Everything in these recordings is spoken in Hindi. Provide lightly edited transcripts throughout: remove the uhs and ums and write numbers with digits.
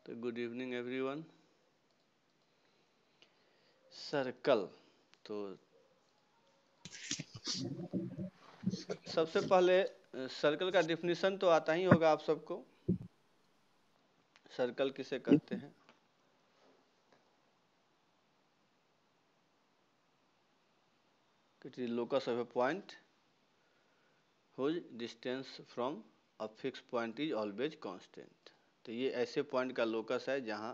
तो गुड इवनिंग एवरीवन। सर्कल, तो सबसे पहले सर्कल का डिफिनीशन तो आता ही होगा आप सबको। सर्कल किसे कहते हैं? It is locus of a point whose distance from a fix point is always constant. तो ये ऐसे पॉइंट का लोकस है जहाँ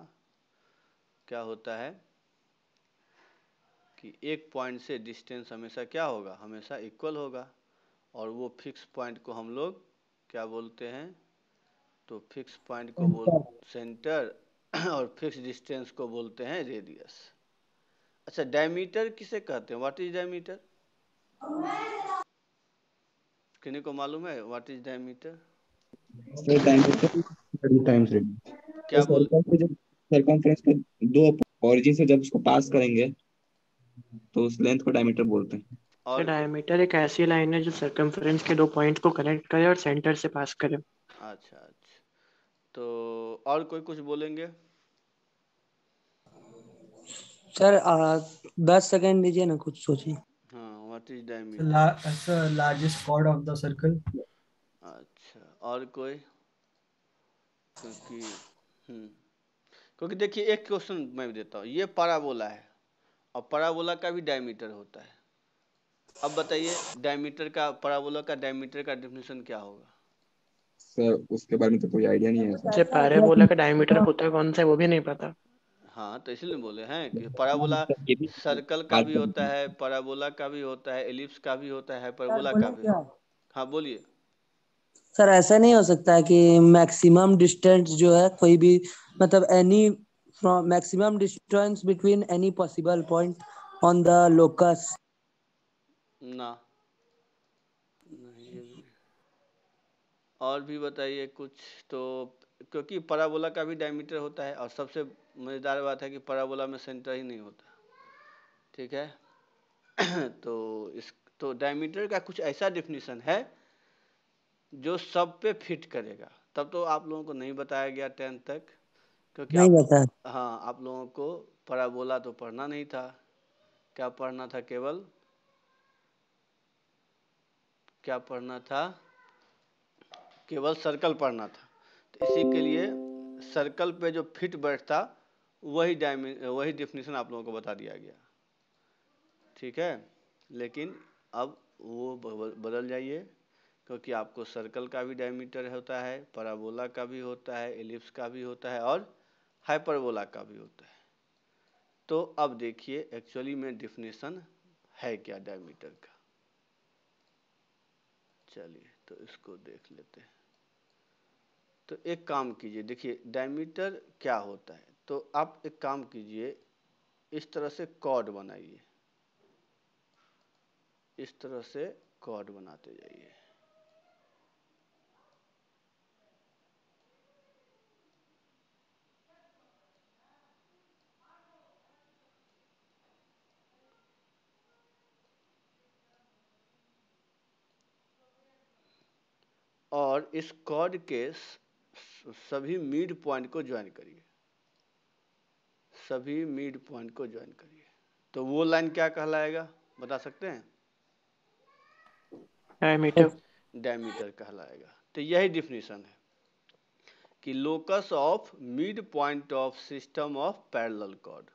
क्या होता है कि एक पॉइंट से डिस्टेंस हमेशा क्या होगा, हमेशा इक्वल होगा। और वो फिक्स पॉइंट को हम लोग क्या बोलते हैं? तो फिक्स पॉइंट को बोल सेंटर और फिक्स डिस्टेंस को बोलते हैं रेडियस। अच्छा, डायमीटर किसे कहते हैं? What is diameter? किन्हीं को मालूम है what is diameter? Sir diameter times radius. तो क्या बोल? सर्कल पे जब सरकमफ्रेंस के दो ओरिजिन से जब उसको पास करेंगे तो उस लेंथ को डायमीटर बोलते हैं। सर और डायमीटर एक ऐसी लाइन है जो सरकमफ्रेंस के दो पॉइंट्स को कनेक्ट करे और सेंटर से पास करे। अच्छा अच्छा, तो और कोई कुछ बोलेंगे? सर 10 सेकेंड दीजिए ना, कुछ सोचिए। हाँ, what is diameter? Largest chord of the circle. अच्छा, और कोई? क्योंकि क्योंकि देखिए, एक क्वेश्चन मैं भी देता हूँ। ये पैराबोला है और पैराबोला का भी डायमीटर होता है। अब बताइए, डायमीटर का, पैराबोला का डायमीटर का डेफिनेशन क्या होगा? सर उसके बारे में तो कोई आइडिया नहीं है सर। जब पैराबोला का डायमीटर होता है कौन सा है वो भी नहीं पता। हाँ, तो इसलिए बोले हैं कि पैराबोला ये भी सर्कल का भी होता है, पैराबोला का भी होता है, एलिप्स का भी होता है, हाइपरबोला का भी। हाँ बोलिए। सर ऐसा नहीं हो सकता है कि मैक्सिमम डिस्टेंस जो है कोई भी, मतलब any from maximum distance between any possible point on the locus? ना, नहीं ये भी। और भी बताइए कुछ तो। क्योंकि पैराबोला का भी डायमीटर होता है और सबसे मज़ेदार बात है कि पैराबोला में सेंटर ही नहीं होता। ठीक है तो इस तो डायमीटर का कुछ ऐसा डिफिनीशन है जो सब पे फिट करेगा। तब तो आप लोगों को नहीं बताया गया 10th तक, क्योंकि नहीं आप, बता। हाँ, आप लोगों को पैराबोला तो पढ़ना नहीं था। क्या पढ़ना था? केवल क्या पढ़ना था? केवल सर्कल पढ़ना था। तो इसी के लिए सर्कल पे जो फिट बैठता वही डिफिनीशन आप लोगों को बता दिया गया। ठीक है, लेकिन अब वो बदल जाइए, क्योंकि आपको सर्कल का भी डायमीटर होता है, पैराबोला का भी होता है, एलिप्स का भी होता है और हाइपरबोला का भी होता है। तो अब देखिए एक्चुअली में डिफिनीशन है क्या डायमीटर का। चलिए तो इसको देख लेते हैं। तो एक काम कीजिए, देखिए डायमीटर क्या होता है। तो आप एक काम कीजिए, इस तरह से कॉर्ड बनाइए, इस तरह से कॉर्ड बनाते जाइए। और इस कॉर्ड के सभी मिड पॉइंट को ज्वाइन करिए, सभी मिड पॉइंट को ज्वाइन करिए। तो वो लाइन क्या कहलाएगा, बता सकते हैं? डायमीटर। डायमीटर कहलाएगा। तो यही डिफिनीशन है कि locus of mid point of system of parallel chord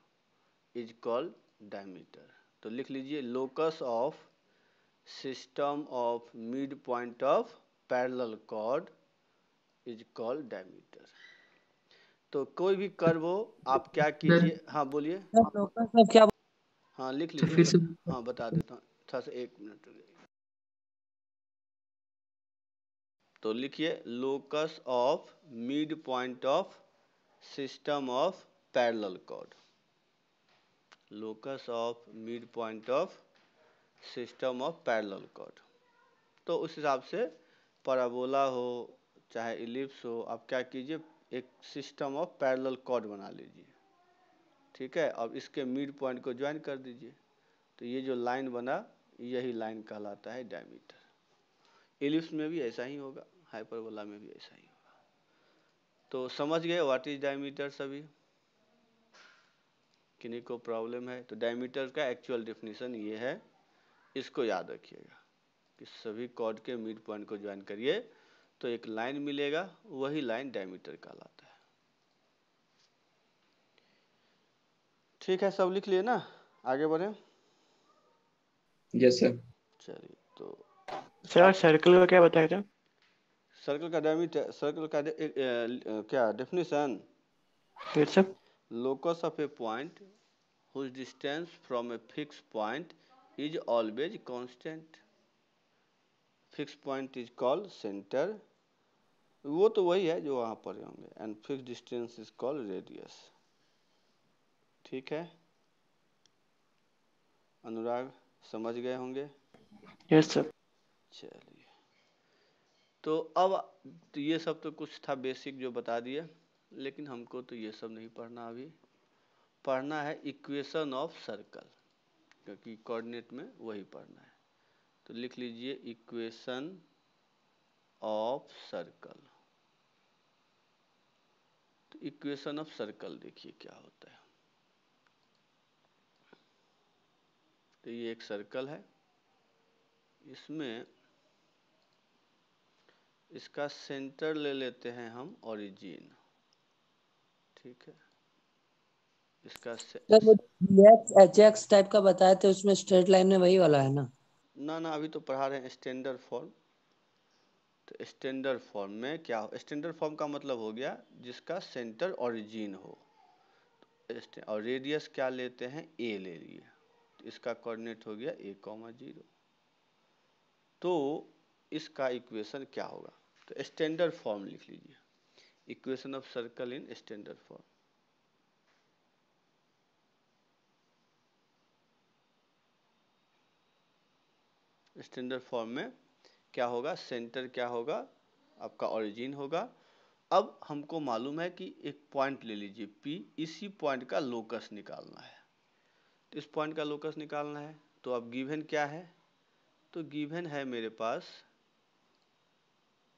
is called diameter. तो लिख लीजिए, locus of system of mid point of parallel chord is called diameter. तो कोई भी कर्व हो, आप क्या कीजिए? हाँ बोलिए। लोकस में क्या? हाँ लिख तो फिर लीजिए। से हाँ बता देता हूँ, थोड़ा सा 1 मिनट रुकिए। तो लिखिए, locus of mid point of system of parallel chord, locus of mid point of system of parallel chord. तो उस हिसाब से पैराबोला हो चाहे इलिप्स हो, आप क्या कीजिए, एक सिस्टम ऑफ पैरेलल कॉर्ड बना लीजिए। ठीक है, अब इसके मिड पॉइंट को ज्वाइन कर दीजिए। तो ये जो लाइन बना, यही लाइन कहलाता है डायमीटर। इलिप्स में भी ऐसा ही होगा, हाइपरबोला में भी ऐसा ही होगा। तो समझ गए व्हाट इज डायमीटर सभी? किन्हीं को प्रॉब्लम है? तो डायमीटर का एक्चुअल डेफिनेशन ये है, इसको याद रखिएगा कि सभी कॉर्ड के मिड पॉइंट को ज्वाइन करिए तो एक लाइन मिलेगा, वही लाइन डायमीटर कहलाता है। ठीक है, सब लिख लिए ना, आगे बढ़े। Yes sir. चलिए, तो सर सर्कल का क्या बताया था? सर्कल का डायमीटर, सर्कल का क्या डेफिनेशन? फिर sir Locus of a point whose distance from a fixed point is always constant. Fixed point is called center. वो तो वही है जो वहाँ पर होंगे, and fixed distance is called radius. ठीक है, अनुराग समझ गए होंगे? Yes sir. चलिए, तो अब तो ये सब तो कुछ था बेसिक जो बता दिए, लेकिन हमको तो ये सब नहीं पढ़ना, अभी पढ़ना है इक्वेशन ऑफ सर्कल, क्योंकि कोऑर्डिनेट में वही पढ़ना है। तो लिख लीजिए इक्वेशन ऑफ सर्कल। तो इक्वेशन ऑफ सर्कल देखिए क्या होता है। तो ये एक सर्कल है, इसमें इसका सेंटर ले लेते हैं हम ओरिजिन, ठीक है। इसका सर वो एक्स एच एक्स टाइप का बताए थे उसमें स्ट्रेट लाइन में वही वाला है ना? ना अभी तो पढ़ा रहे हैं स्टैंडर्ड फॉर्म। तो स्टैंडर्ड फॉर्म में क्या हो, स्टैंडर्ड फॉर्म का मतलब हो गया जिसका सेंटर ओरिजिन हो, और रेडियस क्या लेते हैं, ए ले लिए, तो इसका कोऑर्डिनेट हो गया a,0। तो इसका इक्वेशन क्या होगा? तो स्टैंडर्ड फॉर्म लिख लीजिए, equation of circle in standard form. Standard form में क्या होगा, सेंटर क्या होगा, आपका ओरिजिन होगा। अब हमको मालूम है कि एक पॉइंट ले लीजिए P, इसी पॉइंट का लोकस निकालना है। तो इस पॉइंट का लोकस निकालना है, तो अब गिवन क्या है? तो गिवन है मेरे पास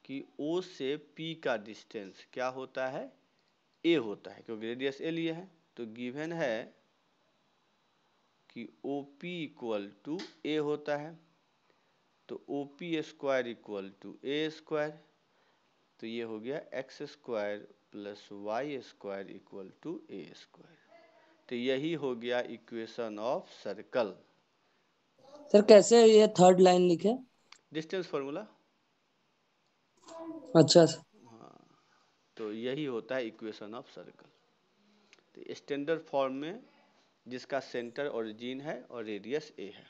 कि O से P का डिस्टेंस क्या होता है, A होता है, क्योंकि रेडियस A लिए है। तो गिवन है कि OP इक्वल टू A होता है, तो OP square equal to A square. तो ये हो गया x square plus y square equal to A square. तो यही हो गया इक्वेशन ऑफ सर्कल। सर कैसे ये थर्ड लाइन लिखे? Distance formula. अच्छा सर। हाँ, तो यही होता है इक्वेशन ऑफ सर्कल। तो स्टैंडर्ड फॉर्म में जिसका सेंटर ओरिजिन है और रेडियस A है,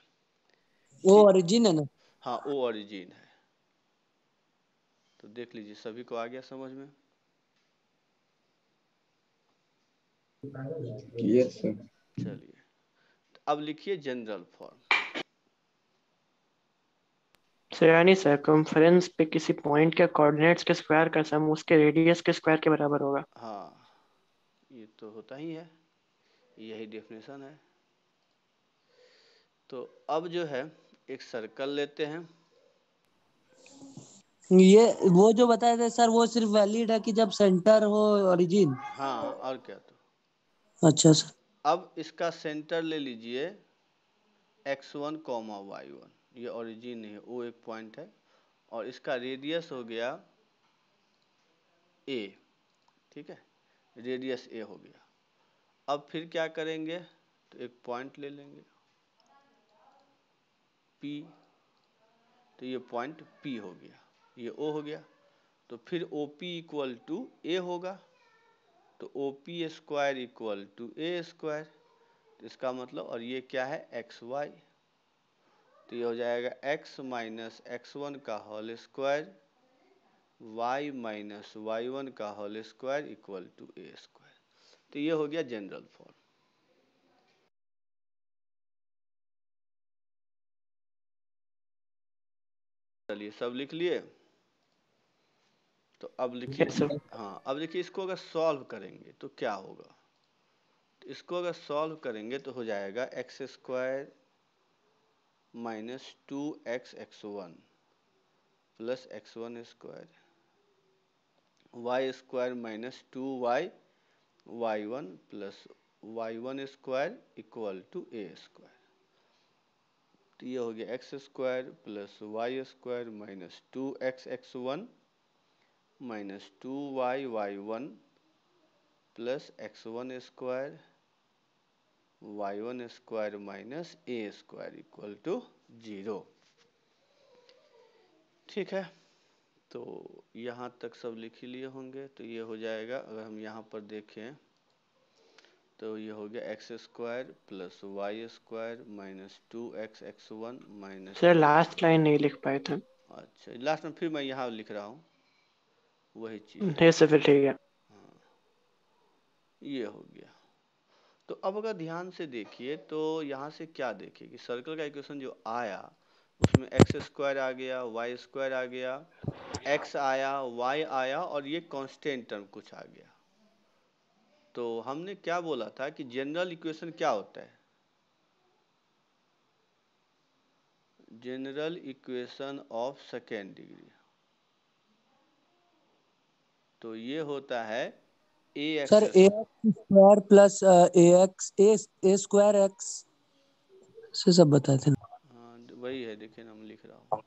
वो ओरिजिन है ना? हाँ वो ओरिजिन है। तो देख लीजिए सभी को आ गया समझ में? Yes sir. चलिए, तो अब लिखिए जनरल फॉर्म। सर यानी सर्कमफ्रेंस पे किसी पॉइंट के कोऑर्डिनेट्स के स्क्वायर का सम उसके रेडियस के स्क्वायर के बराबर होगा। हाँ, ये तो होता ही है, यही डेफिनेशन है। तो अब जो है एक सर्कल लेते हैं। ये वो जो बताए थे सर वो सिर्फ वैलिड है कि जब सेंटर हो ओरिजिन? हाँ, और क्या। तो अच्छा सर। अब इसका सेंटर ले लीजिए x1, y1, ये ओरिजिन नहीं है, वो एक पॉइंट है, और इसका रेडियस हो गया a, ठीक है, रेडियस a हो गया। अब फिर क्या करेंगे, तो एक पॉइंट ले लेंगे P, तो ये पॉइंट P हो गया, ये O हो गया। तो फिर OP इक्वल टू A होगा, तो OP square equal to A square. तो इसका मतलब, और ये क्या है, XY, तो ये हो जाएगा x माइनस x1 का whole square, y minus y1 का whole square equal to A square. तो ये हो गया जनरल फॉर्म। चलिए सब लिख लिए। तो अब लिखिए, यस सर। हाँ अब देखिए इसको अगर सॉल्व करेंगे तो क्या होगा। तो इसको अगर सॉल्व करेंगे तो हो जाएगा x square minus 2x x1 plus x1 square y square minus 2y y1 plus y1 square equal to a square. तो ये हो गया x square plus y square minus 2x x1 minus 2y y1 plus x1 square y1 square minus a square equal to 0। ठीक है, तो यहाँ तक सब लिख ही लिए होंगे। तो ये हो जाएगा, अगर हम यहाँ पर देखें तो ये हो गया x square plus y square minus 2x x1 minus. Sir last line नहीं लिख पाए थे। अच्छा, लास्ट में फिर मैं यहाँ लिख रहा हूँ वही चीज़। नहीं सर फिर ठीक है। हाँ, ये हो गया। तो अब अगर ध्यान से देखिए तो यहाँ से क्या देखिए कि सर्कल का इक्वेशन जो आया उसमें एक्स स्क्वायर आ गया, वाई स्क्वायर आ गया, एक्स आया, वाई आया और ये कांस्टेंट टर्म कुछ आ गया। तो हमने क्या बोला था कि जनरल इक्वेशन क्या होता है? General equation of second degree. तो ये होता है ए सर एक्स। ए एक्स स्क्वायर प्लस ए एक्स ए स्क्वायर एक्स से सब बताए थे। हाँ वही है, देखिए ना, मैं लिख रहा हूँ।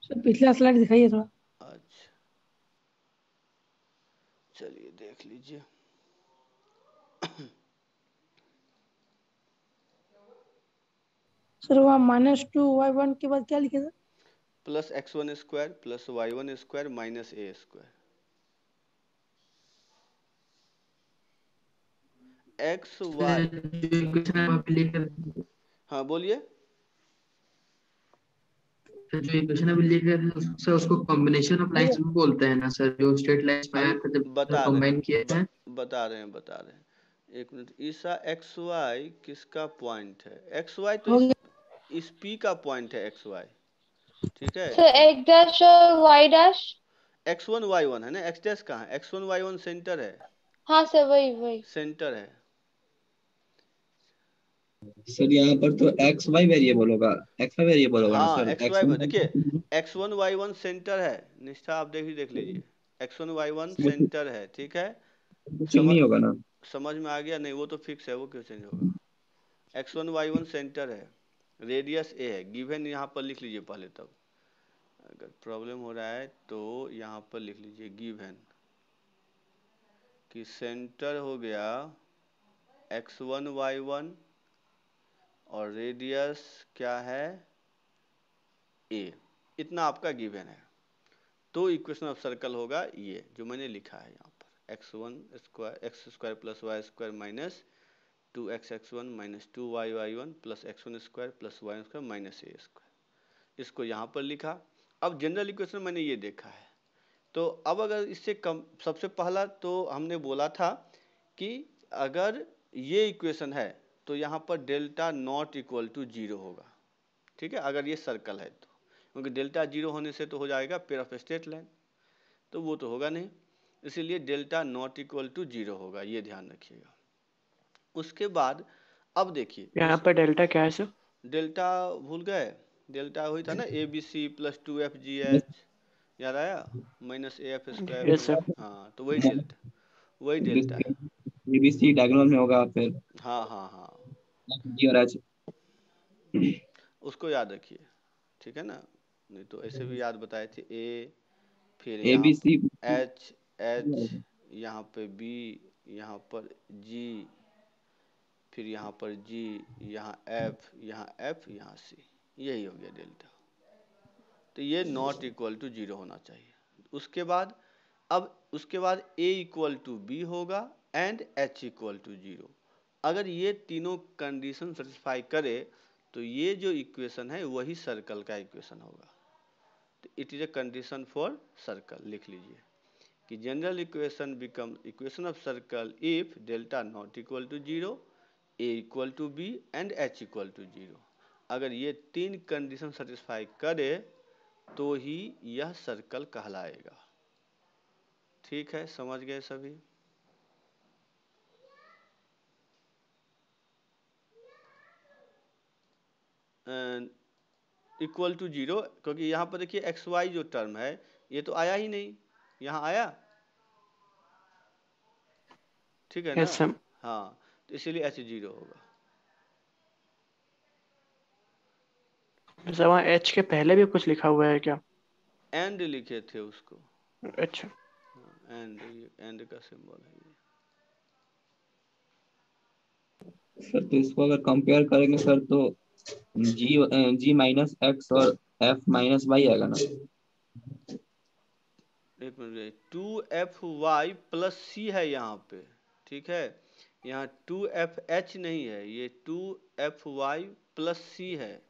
सर पिछला स्लाइड दिखाइए थोड़ा। अच्छा, चलिए देख लीजिए। सर वहाँ -2y1 के बाद क्या लिखे था? Plus x1 square plus y1 square minus a square. X y, जो इक्वेशन है वहाँ पे लेकर, हाँ बोलिए। जो इक्वेशन अभी लेकर सर उसको कॉम्बिनेशन ऑफ लाइंस भी बोलते हैं ना सर, जो स्ट्रेट लाइंस अभी पर जब बता कंबाइन किए हैं। बता रहे हैं। एक मिनट, ईसा एक्स वाई किसका पॉइंट है? एक्स वाई तो हो गया इस पी का पॉइंट है एक्स वाई। ठीक है, सर एक्स डैश और वाई डैश। x1 y1 है ना, x डैश कहाँ है? x1 y1 सेंटर है, हाँ सर वही वही। सेंटर है। सर यहाँ पर तो एक्स वाई वेरिएबल होगा, एक्स वाई वेरिएबल होगा ना हाँ सर? एक्स एक्स वाई, देखिए x1 y1 सेंटर है। निष्ठा आप देख लीजिए, x1 y1 सेंटर है। ठीक है, चेंज नहीं होगा ना? समझ में आ गया? नहीं वो तो फिक्स है, वो क्यों चेंज होगा? x1 y1 सेंटर है, रेडियस a है, गिवन यहाँ पर लिख लीजिए पहले, तब अगर प्रॉब्लम हो रहा है तो यहाँ पर लिख लीजिए गिवन कि सेंटर हो गया x1 y1 और रेडियस क्या है a, इतना आपका गिवन है। तो इक्वेशन ऑफ सर्कल होगा ये जो मैंने लिखा है यहाँ पर, x square plus y square minus 2x x1 minus 2y y1 plus x1 square plus y square minus a square. इसको यहाँ पर लिखा। अब जनरल इक्वेशन मैंने ये देखा है। तो अब अगर इससे कम, सबसे पहला तो हमने बोला था कि अगर ये इक्वेशन है तो यहाँ पर डेल्टा नॉट इक्वल टू 0 होगा। ठीक है, अगर ये सर्कल है तो, क्योंकि डेल्टा 0 होने से तो हो जाएगा पेयर ऑफ स्ट्रेट लाइन, तो वो तो होगा नहीं, इसीलिए डेल्टा नॉट इक्वल टू 0 होगा, ये ध्यान रखिएगा। उसके बाद अब देखिए यहाँ पर डेल्टा क्या है सर? डेल्टा भूल गए? डेल्टा हुई था ना ABC प्लस 2FGH, याद आया? Minus AF square yes sir. हाँ, तो वही डेल्टा है। ABC डायगोनल में होगा, फिर हाँ, G और H। उसको याद रखिए, ठीक है ना? नहीं तो ऐसे भी याद बताए थे, A फिर ए बी यहाँ सी H यहाँ पे B, यहाँ पर G, फिर यहाँ पर G, यहाँ F, यहाँ C, यही हो गया डेल्टा। तो ये नॉट इक्वल टू 0 होना चाहिए। उसके बाद A इक्वल टू B होगा एंड H इक्वल टू 0। अगर ये तीनों कंडीशन सेटिस्फाई करे तो ये जो इक्वेशन है वही सर्कल का इक्वेशन होगा। तो it is a condition for circle, लिख लीजिए कि general equation become equation of circle if delta not equal to 0, A equal to B and H equal to 0। अगर ये तीन कंडीशन सेटिस्फाई करे तो ही यह सर्कल कहलाएगा। ठीक है, समझ गए सभी? इक्वल टू 0, क्योंकि यहाँ पर देखिए एक्स वाई जो टर्म है ये तो आया ही नहीं, यहाँ आया? ठीक है ना। Yes sir. हाँ, तो इसीलिए एच 0 होगा। सर वहाँ एच के पहले भी कुछ लिखा हुआ है क्या? एंड लिखे थे उसको। अच्छा। एंड, एंड का सिंबल है ये। सर तो इसको अगर कंपेयर करेंगे सर तो जी माइनस एक्स और एफ माइनस वाई आएगा ना। एक मिनट, 2FY प्लस सी है यहाँ पे, ठीक है। यहाँ 2FH नहीं है, ये 2FY प्लस सी है,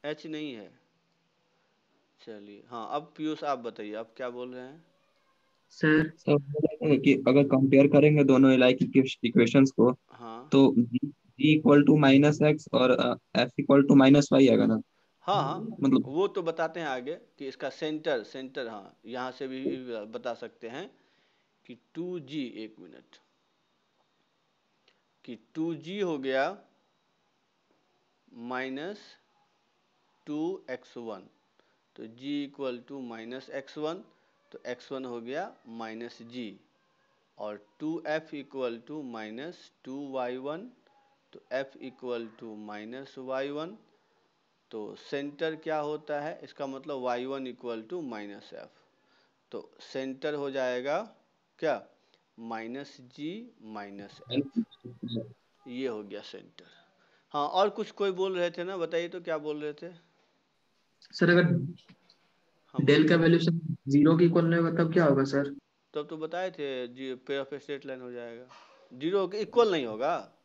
एच नहीं है। चलिए, हाँ, अब पीयूष आप बताइए, आप क्या बोल रहे हैं। सर सर बोले कि अगर कंपेयर करेंगे दोनों लाइक इक्वेशंस को हाँ तो g equal to minus x और f equal to minus y आएगा ना। हाँ हाँ, मतलब वो तो बताते हैं आगे कि इसका सेंटर सेंटर, हाँ, यहाँ से भी बता सकते हैं कि 2G, एक मिनट, कि 2G हो गया माइनस 2x1, तो G equal to minus x1, तो x1 हो गया माइनस G, और 2F equal to minus 2y1, तो F equal to minus y1, तो सेंटर क्या होता है, इसका मतलब y1 equal to minus f, तो सेंटर हो जाएगा क्या, माइनस जी माइनस एफ, ये हो गया सेंटर। हाँ, और कुछ कोई बोल रहे थे ना, बताइए तो क्या बोल रहे थे। सर अगर हाँ डेल बोलिए। का वैल्यू सर 0 के इक्वल नहीं होगा तब क्या होगा सर? तब तो बताए थे जी, पेयर ऑफ स्ट्रेट लाइन हो जाएगा, 0 के इक्वल नहीं होगा।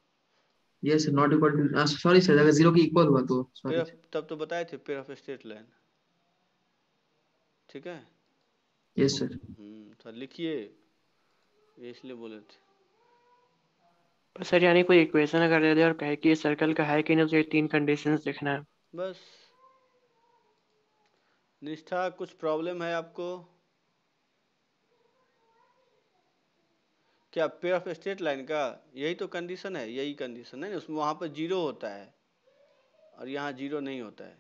Yes not equal to, sorry sir, अगर 0 के इक्वल हुआ तो सॉरी। तब तो बताए थे पेयर ऑफ स्ट्रेट लाइन, ठीक है। Yes sir. तो लिखिए, ये इसलिए बोले थे। सर यानी कोई इक्वेशन अगर दे दे और कहे कि सर्कल का है कि नहीं, तो ये 3 कंडीशंस देखना है। बस। निष्ठा, कुछ प्रॉब्लम है आपको क्या पेयर ऑफ स्ट्रेट लाइन का? यही तो कंडीशन है, यही कंडीशन है ना, उसमें वहाँ पर 0 होता है और यहाँ 0 नहीं होता है।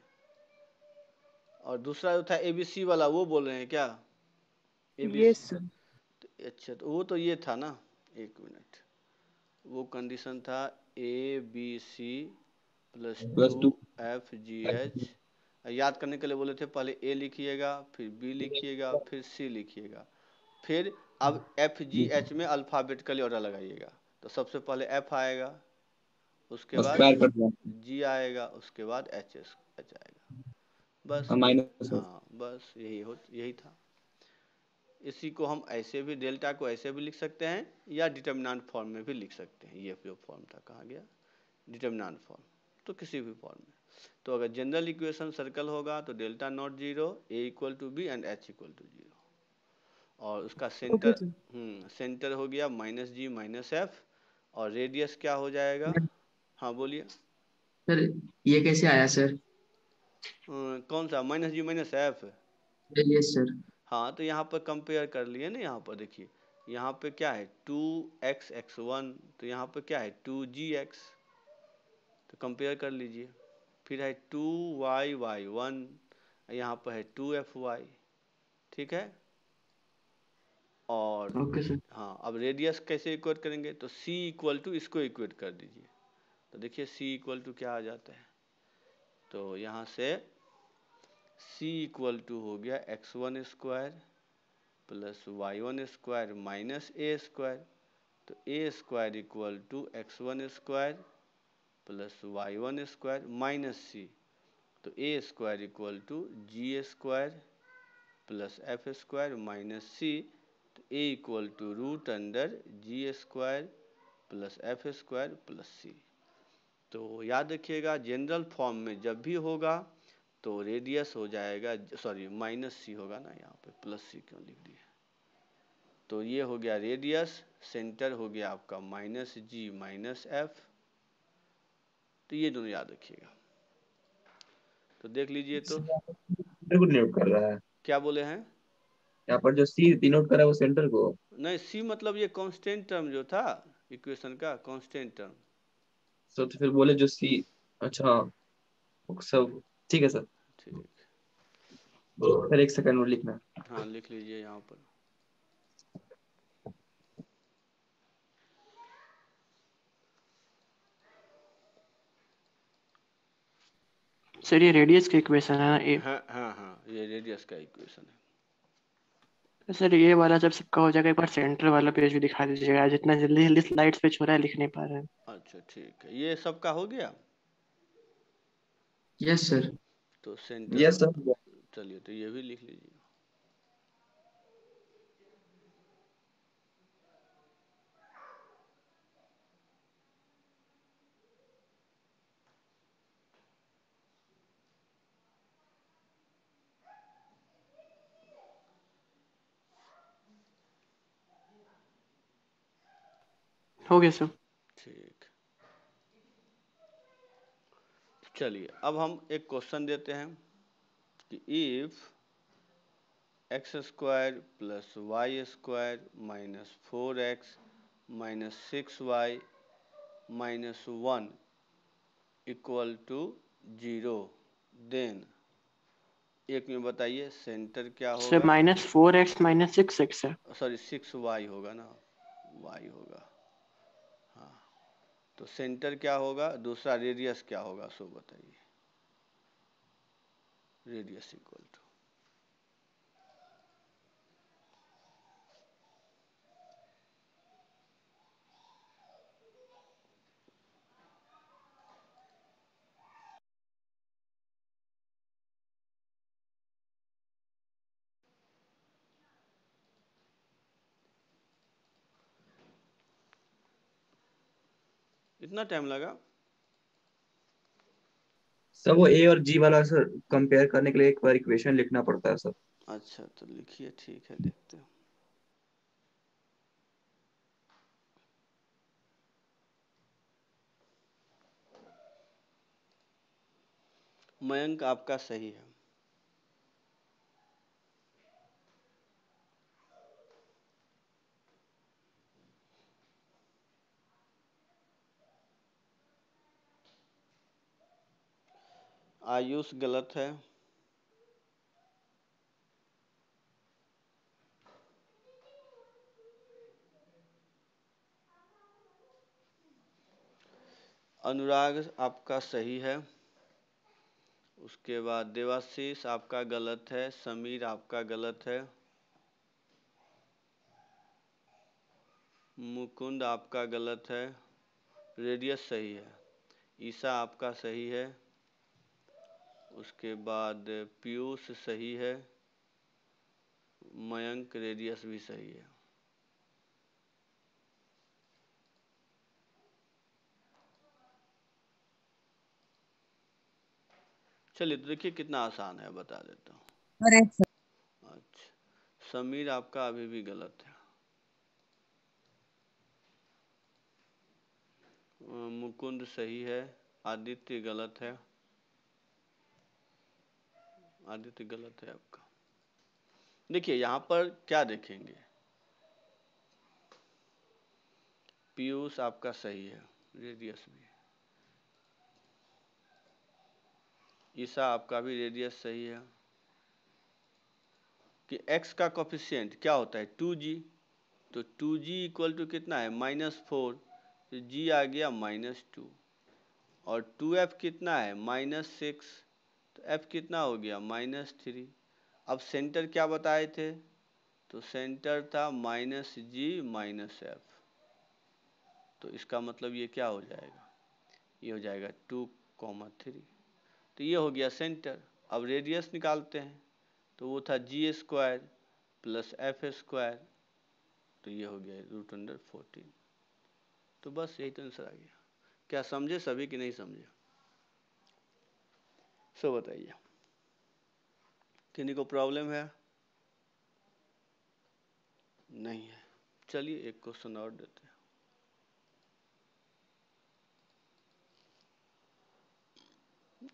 और दूसरा जो था ABC वाला, वो बोल रहे हैं क्या, यस ABC? सर। अच्छा, तो वो तो ये था ना, एक मिनट, वो कंडीशन था ABC प्लस प्लस 2 2FGH। याद करने के लिए बोले थे, पहले A लिखिएगा, फिर B लिखिएगा, फिर C लिखिएगा, फिर अब FGH में अल्फ़ाबेटिकली ऑर्डर लगाइएगा। तो सबसे पहले F आएगा, उसके बाद स्क्वायर कर दिया G आएगा, उसके बाद H आएगा, बस। माइनस। हाँ, बस यही था। इसी को हम ऐसे भी, डेल्टा को ऐसे भी लिख सकते हैं या डिटर्मिनेंट फॉर्म में भी लिख सकते हैं। ये जो फॉर्म था, कहाँ गया, डिटर्मिनेंट फॉर्म, तो किसी भी फॉर्म में। तो अगर जनरल इक्वेशन सर्कल होगा तो delta not 0, A equal to B and H equal to 0, और उसका ओके सेंटर, सर। सेंटर हो गया माइनस जी माइनस एफ, और रेडियस क्या हो जाएगा। हाँ बोलिए। सर ये कैसे आया सर? कौन सा minus g minus F? Yes sir. हाँ, तो यहाँ पर कंपेयर कर लिए ना, यहाँ पर देखिए, यहाँ पे क्या है 2x(x1), तो यहाँ पे क्या है 2gx, तो कंपेयर कर लीजिए। फिर है 2y(y1), यहाँ पर है 2fy, ठीक है। और ओके सर। हाँ, अब रेडियस कैसे इक्वेट करेंगे, तो c इक्वल टू इसको इक्वेट कर दीजिए, तो देखिए c इक्वल टू क्या आ जाता है, तो यहाँ से c इक्वल टू हो गया x1 square plus y1 square minus a square, तो a square equal to x1 square plus y1 square minus c, तो a square equal to g square plus f square minus c, तो a equal to root under g square plus f square plus c। तो याद रखिएगा, जनरल फॉर्म में जब भी होगा तो रेडियस हो जाएगा, सॉरी माइनस c होगा ना, यहाँ पे प्लस c क्यों लिख दिया। तो ये हो गया रेडियस, सेंटर हो गया आपका माइनस जी माइनस एफ, तो ये दोनों याद रखिएगा। तो देख लीजिए, तो सेंटर को डिनोट कर रहा है। क्या बोले हैं। यहाँ पर जो सी डिनोट कर रहा है वो सेंटर को। नहीं, सी मतलब ये कांस्टेंट टर्म जो था इक्वेशन का, कांस्टेंट टर्म। तो फिर बोले जो सी, अच्छा सब ठीक है सर। ठीक, सर एक सेकंड और लिखना। हाँ लिख लीजिए यहाँ पर। सर ये रेडियस की इक्वेशन है ना ए। हाँ हाँ हाँ, ये रेडियस का इक्वेशन है। सर ये वाला जब सबका हो जाएगा एक बार सेंटर वाला पेज भी दिखा दीजिएगा, जितना जल्दी जल्दी स्लाइड्स पे छोड़ा है लिख नहीं पा रहे हैं। अच्छा ठीक है, ये सबका हो गया। Yes sir. तो सेंटर यस सर। चलिए, तो ये भी लिख लीजिए। हो गया सर। ठीक, चलिए अब हम एक क्वेश्चन देते हैं कि if x square plus y square minus 4x minus 6y minus 1 equal to 0, then एक में बताइए सेंटर क्या सर होगा। -4x -6x है। सॉरी 6y होगा ना, y होगा। हाँ, तो सेंटर क्या होगा, दूसरा रेडियस क्या होगा, सो बताइए। रेडियस इक्वल टू, इतना टाइम लगा। सर वो ए और जी वाला सर कंपेयर करने के लिए एक बार इक्वेशन लिखना पड़ता है सर। अच्छा तो लिखिए, ठीक है, देखते हैं। मयंक आपका सही है। आयुष गलत है। अनुराग आपका सही है। उसके बाद देवाशीष आपका गलत है। समीर आपका गलत है। मुकुंद आपका गलत है। रेडियस सही है। ईसा आपका सही है। उसके बाद पीयूष सही है। मयंक रेडियस भी सही है। चलिए तो देखिए कितना आसान है, बता देता हूँ। Correct sir. अच्छा, समीर आपका अभी भी गलत है। मुकुंद सही है। आदित्य गलत है। आदित्य गलत है आपका। देखिए यहाँ पर क्या देखेंगे, पीयूष आपका सही है, रेडियस भी। ईसा आपका भी रेडियस सही है। कि x का कोफिशिएंट क्या होता है, 2g। तो 2g इक्वल टू कितना है, -4। तो g आ गया -2। और 2f कितना है, -6। तो f कितना हो गया, -3। अब सेंटर क्या बताए थे, तो सेंटर था -g -f। तो इसका मतलब ये क्या हो जाएगा, ये हो जाएगा 2,3। तो ये हो गया सेंटर। अब रेडियस निकालते हैं, तो वो था g² प्लस f²। तो ये हो गया √14। तो बस यही तो आंसर आ गया। क्या समझे सभी कि नहीं समझे, सो बताइए। किन्हीं को प्रॉब्लम है? नहीं है। चलिए एक क्वेश्चन और देते हैं।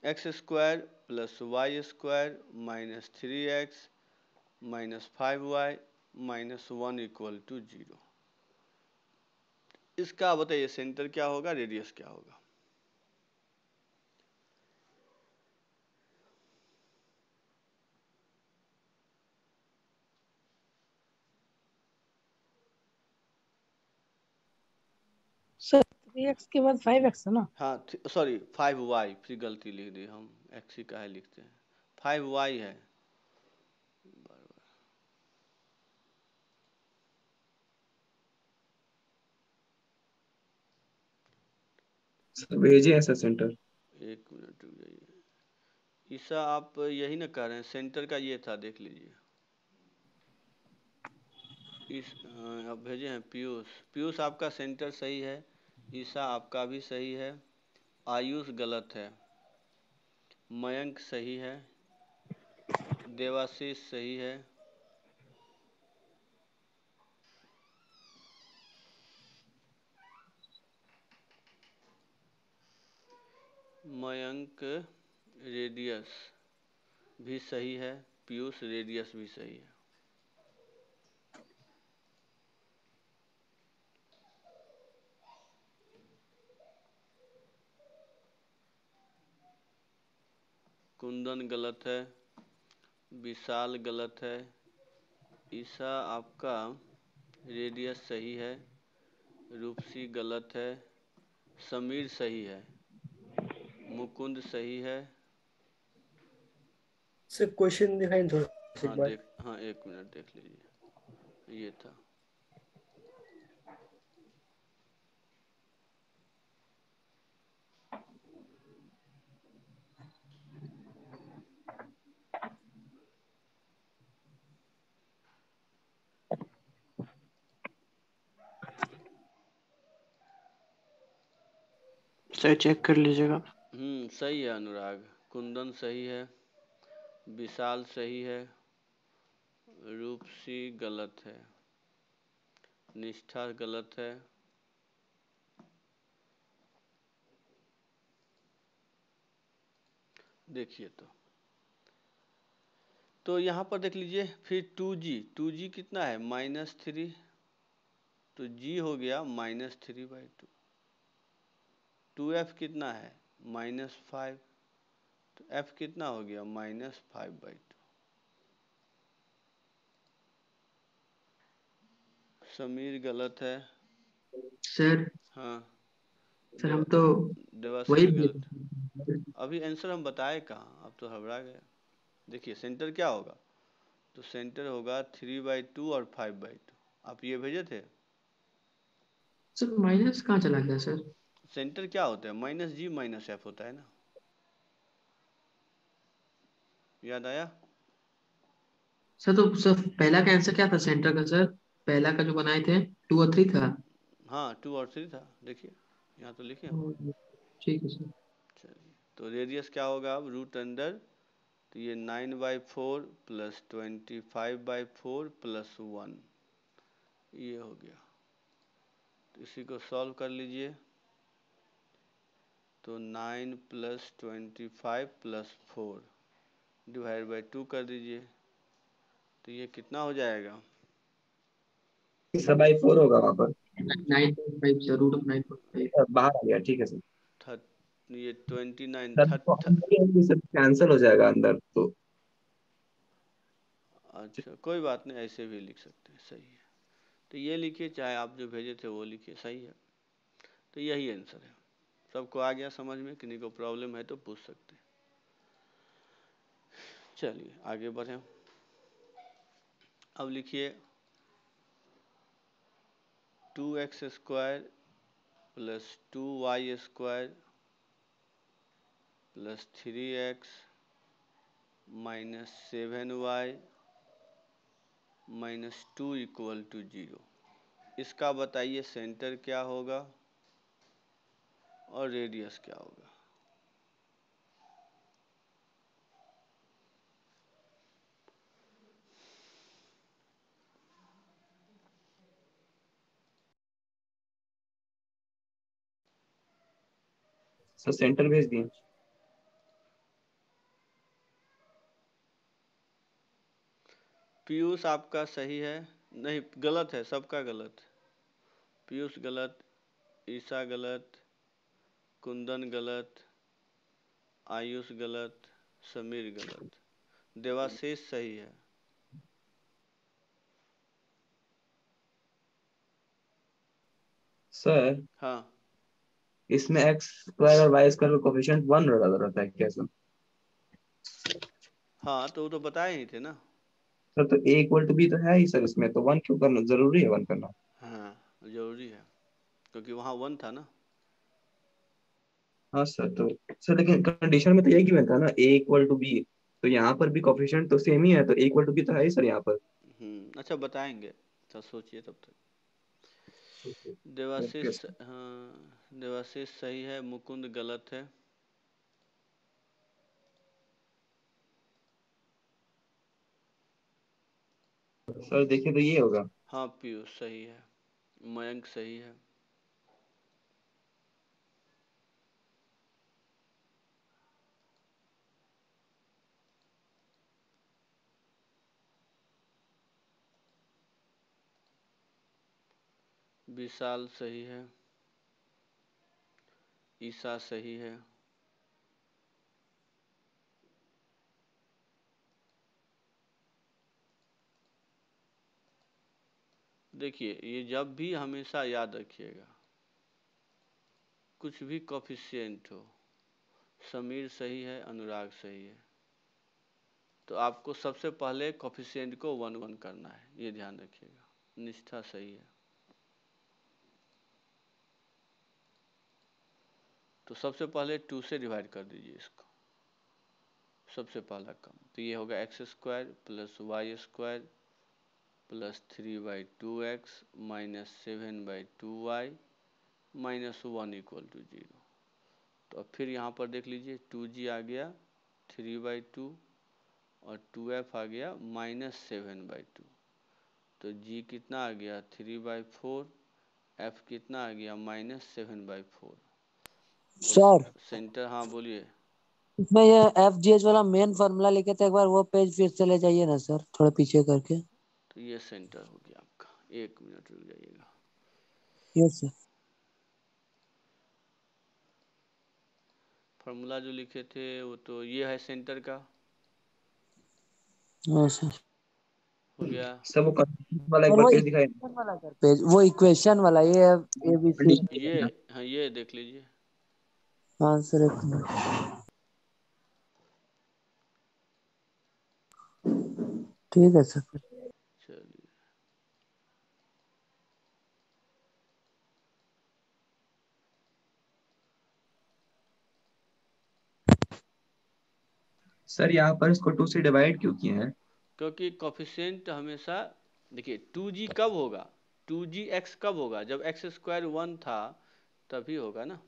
x² plus y² -3x -5y -1 equal to 0। इसका बताइए सेंटर क्या होगा, रेडियस क्या होगा। सर 3x के बाद 5x है ना? हाँ सॉरी 5y, फिर गलती लिख दी हम, x ही काहे लिखते हैं, 5y है। सर भेजिए ऐसा सेंटर। एक मिनट रुक जाइए। ईसा आप यही ना कह रहे हैं, सेंटर का ये था, देख लीजिए। आप भेजे हैं पीयूष। पीयूष आपका सेंटर सही है, ईसा आपका भी सही है, आयुष गलत है, मयंक सही है, देवाशीष सही है, मयंक रेडियस भी सही है, पीयूष रेडियस भी सही है। कुंदन गलत है, विशाल गलत है, ईसा आपका रेडियस सही है, रूपसी गलत है, समीर सही है, मुकुंद सही है। सर क्वेश्चन दिखाएं थोड़ा सा हाँ एक बार। हाँ एक मिनट देख लीजिए, ये था। सर चेक कर लीजिएगा। सही है अनुराग, कुंदन सही है, विशाल सही है, रूपसी गलत है, निष्ठा गलत है, देखिए तो यहाँ पर देख लीजिए, फिर 2g कितना है, -3, तो g हो गया -3/2। 2f कितना है, -5, तो f कितना हो गया, -5/2। समीर गलत है। सर हाँ सर हम तो वही देवाशीष गलत। अभी आंसर हम बताए कहाँ, अब तो घबरा गए। देखिए सेंटर क्या होगा, तो सेंटर होगा 3/2 और 5/2। आप ये भेजे थे। सर माइनस कहाँ चला गया सर? सेंटर क्या होता है, -g-f होता है ना, याद आया? सर तो सर पहला का आंसर क्या था सेंटर का सर? पहला का जो बनाए थे 2 और 3 था। हाँ 2 और 3 था, देखिए यहाँ तो लिखे हम। ठीक है सर। चलिए तो रेडियस क्या होगा अब, √अंडर, तो ये 9/4 + 25/4 + 1, ये हो गया। तो इसी को सॉल्व कर लीजिए, तो 9 + 25 + 4 ÷ 2 कर दीजिए, तो ये कितना हो जाएगा, इसका बाई 4 होगा वहां पर। 9.5 सर, √9.5। बाहर आ गया, ठीक है सर। ये 29 सर तो सर कैंसिल हो जाएगा अंदर तो। अच्छा कोई बात नहीं, ऐसे भी लिख सकते हैं, सही है। तो ये लिखिए, चाहे आप जो भेजे थे वो लिखिए, सही है। तो यही आंसर है। सबको आ गया समझ में, किन्हीं को प्रॉब्लम है तो पूछ सकते हैं। चलिए आगे बढ़ें। अब लिखिए 2x² + 2y² + 3x - 7y - 2 = 0। इसका बताइए सेंटर क्या होगा और रेडियस क्या होगा। सर सेंटर भेज दिए। पीयूष आपका सही है, नहीं गलत है, सबका गलत। पीयूष गलत, ईसा गलत, कुंदन गलत, आयुष गलत, समीर गलत, देवाशीष सही है। सर हाँ इसमें एक्स स्क्वायर और वाई स्क्वायर का कोफिशिएंट 1 रहता है क्या सर? हाँ तो वो तो बताए ही थे ना। सर तो ए इक्वल टू बी तो है ही सर, इसमें तो 1 क्यों करना जरूरी है 1 करना? हाँ जरूरी है क्योंकि वहाँ 1 था ना। हाँ सर, तो सर लेकिन कंडीशन में तो यही गिवन था ना, ए इक्वल टू बी, तो यहाँ पर भी कोफिशिएंट तो सेम ही है, तो ए इक्वल टू बी तो है ही सर यहाँ पर। अच्छा बताएंगे तो सोचिए तब तक। Okay Debashish, sir. हाँ देवाशीष सही है, मुकुंद गलत है। सर देखिए तो ये होगा। हाँ पीयूष सही है, मयंक सही है। विशाल सही है, ईसा सही है। देखिए ये जब भी हमेशा याद रखिएगा, कुछ भी कोफिशिएंट हो, समीर सही है, अनुराग सही है, तो आपको सबसे पहले कोफिशिएंट को 1 1 करना है, ये ध्यान रखिएगा। निष्ठा सही है, तो सबसे पहले 2 से डिवाइड कर दीजिए इसको, सबसे पहला काम तो ये होगा x square plus y square plus 3/2x minus 7/2y minus 1 equal to 0। तो अब फिर यहाँ पर देख लीजिए 2g आ गया 3/2 और 2f आ गया -7/2। तो g कितना आ गया 3/4, f कितना आ गया -7/4। सर सेंटर, हाँ बोलिए। इसमें ये एफ जी एच वाला मेन फॉर्मूला लिखे थे, एक बार वो पेज फिर चले जाइए ना सर, थोड़ा पीछे करके। तो ये सेंटर हो गया आपका, 1 मिनट रुक जाइएगा। Yes sir. फॉर्मूला जो लिखे थे वो तो ये है सेंटर का, हाँ सर। हो गया। सर वो कंडीशन वाला एक और बार वो पेज दिखाए। इक्वेशन वाला सर पेज, वो इक्वेशन वाला, ये ए बी सी। ये हाँ ये देख लीजिए। हाँ सर एक मिनट, ठीक है सर। चलिए सर यहाँ पर इसको 2 से डिवाइड क्यों किए हैं? क्योंकि कोफिशिएंट हमेशा देखिए 2g कब होगा, 2gx कब होगा, जब एक्स स्क्वायर 1 था तभी होगा ना।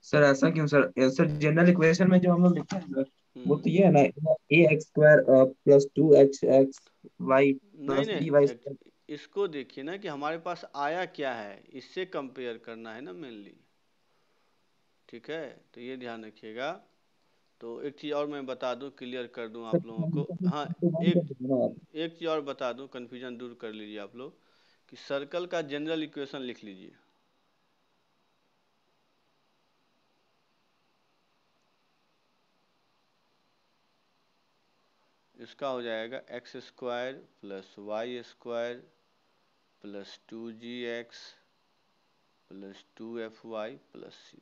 सर ऐसा क्यों सर? सर जनरल इक्वेशन में जो हम लोग लिखते हैं सर, वो हम्म तो ये है ना, A x square plus 2 H x y नहीं प्लस डी वाई नहीं स्क्वायर। इसको देखिए ना कि हमारे पास आया क्या है, इससे कंपेयर करना है ना मेनली। ठीक है तो ये ध्यान रखिएगा। तो एक चीज़ और मैं बता दूं, क्लियर कर दूं आप लोगों को। हाँ एक एक चीज़ और बता दूं, कन्फ्यूजन दूर कर लीजिए आप लोग, कि सर्कल का जनरल इक्वेशन लिख लीजिए। इसका हो जाएगा x square plus y square plus 2gx plus 2fy plus c,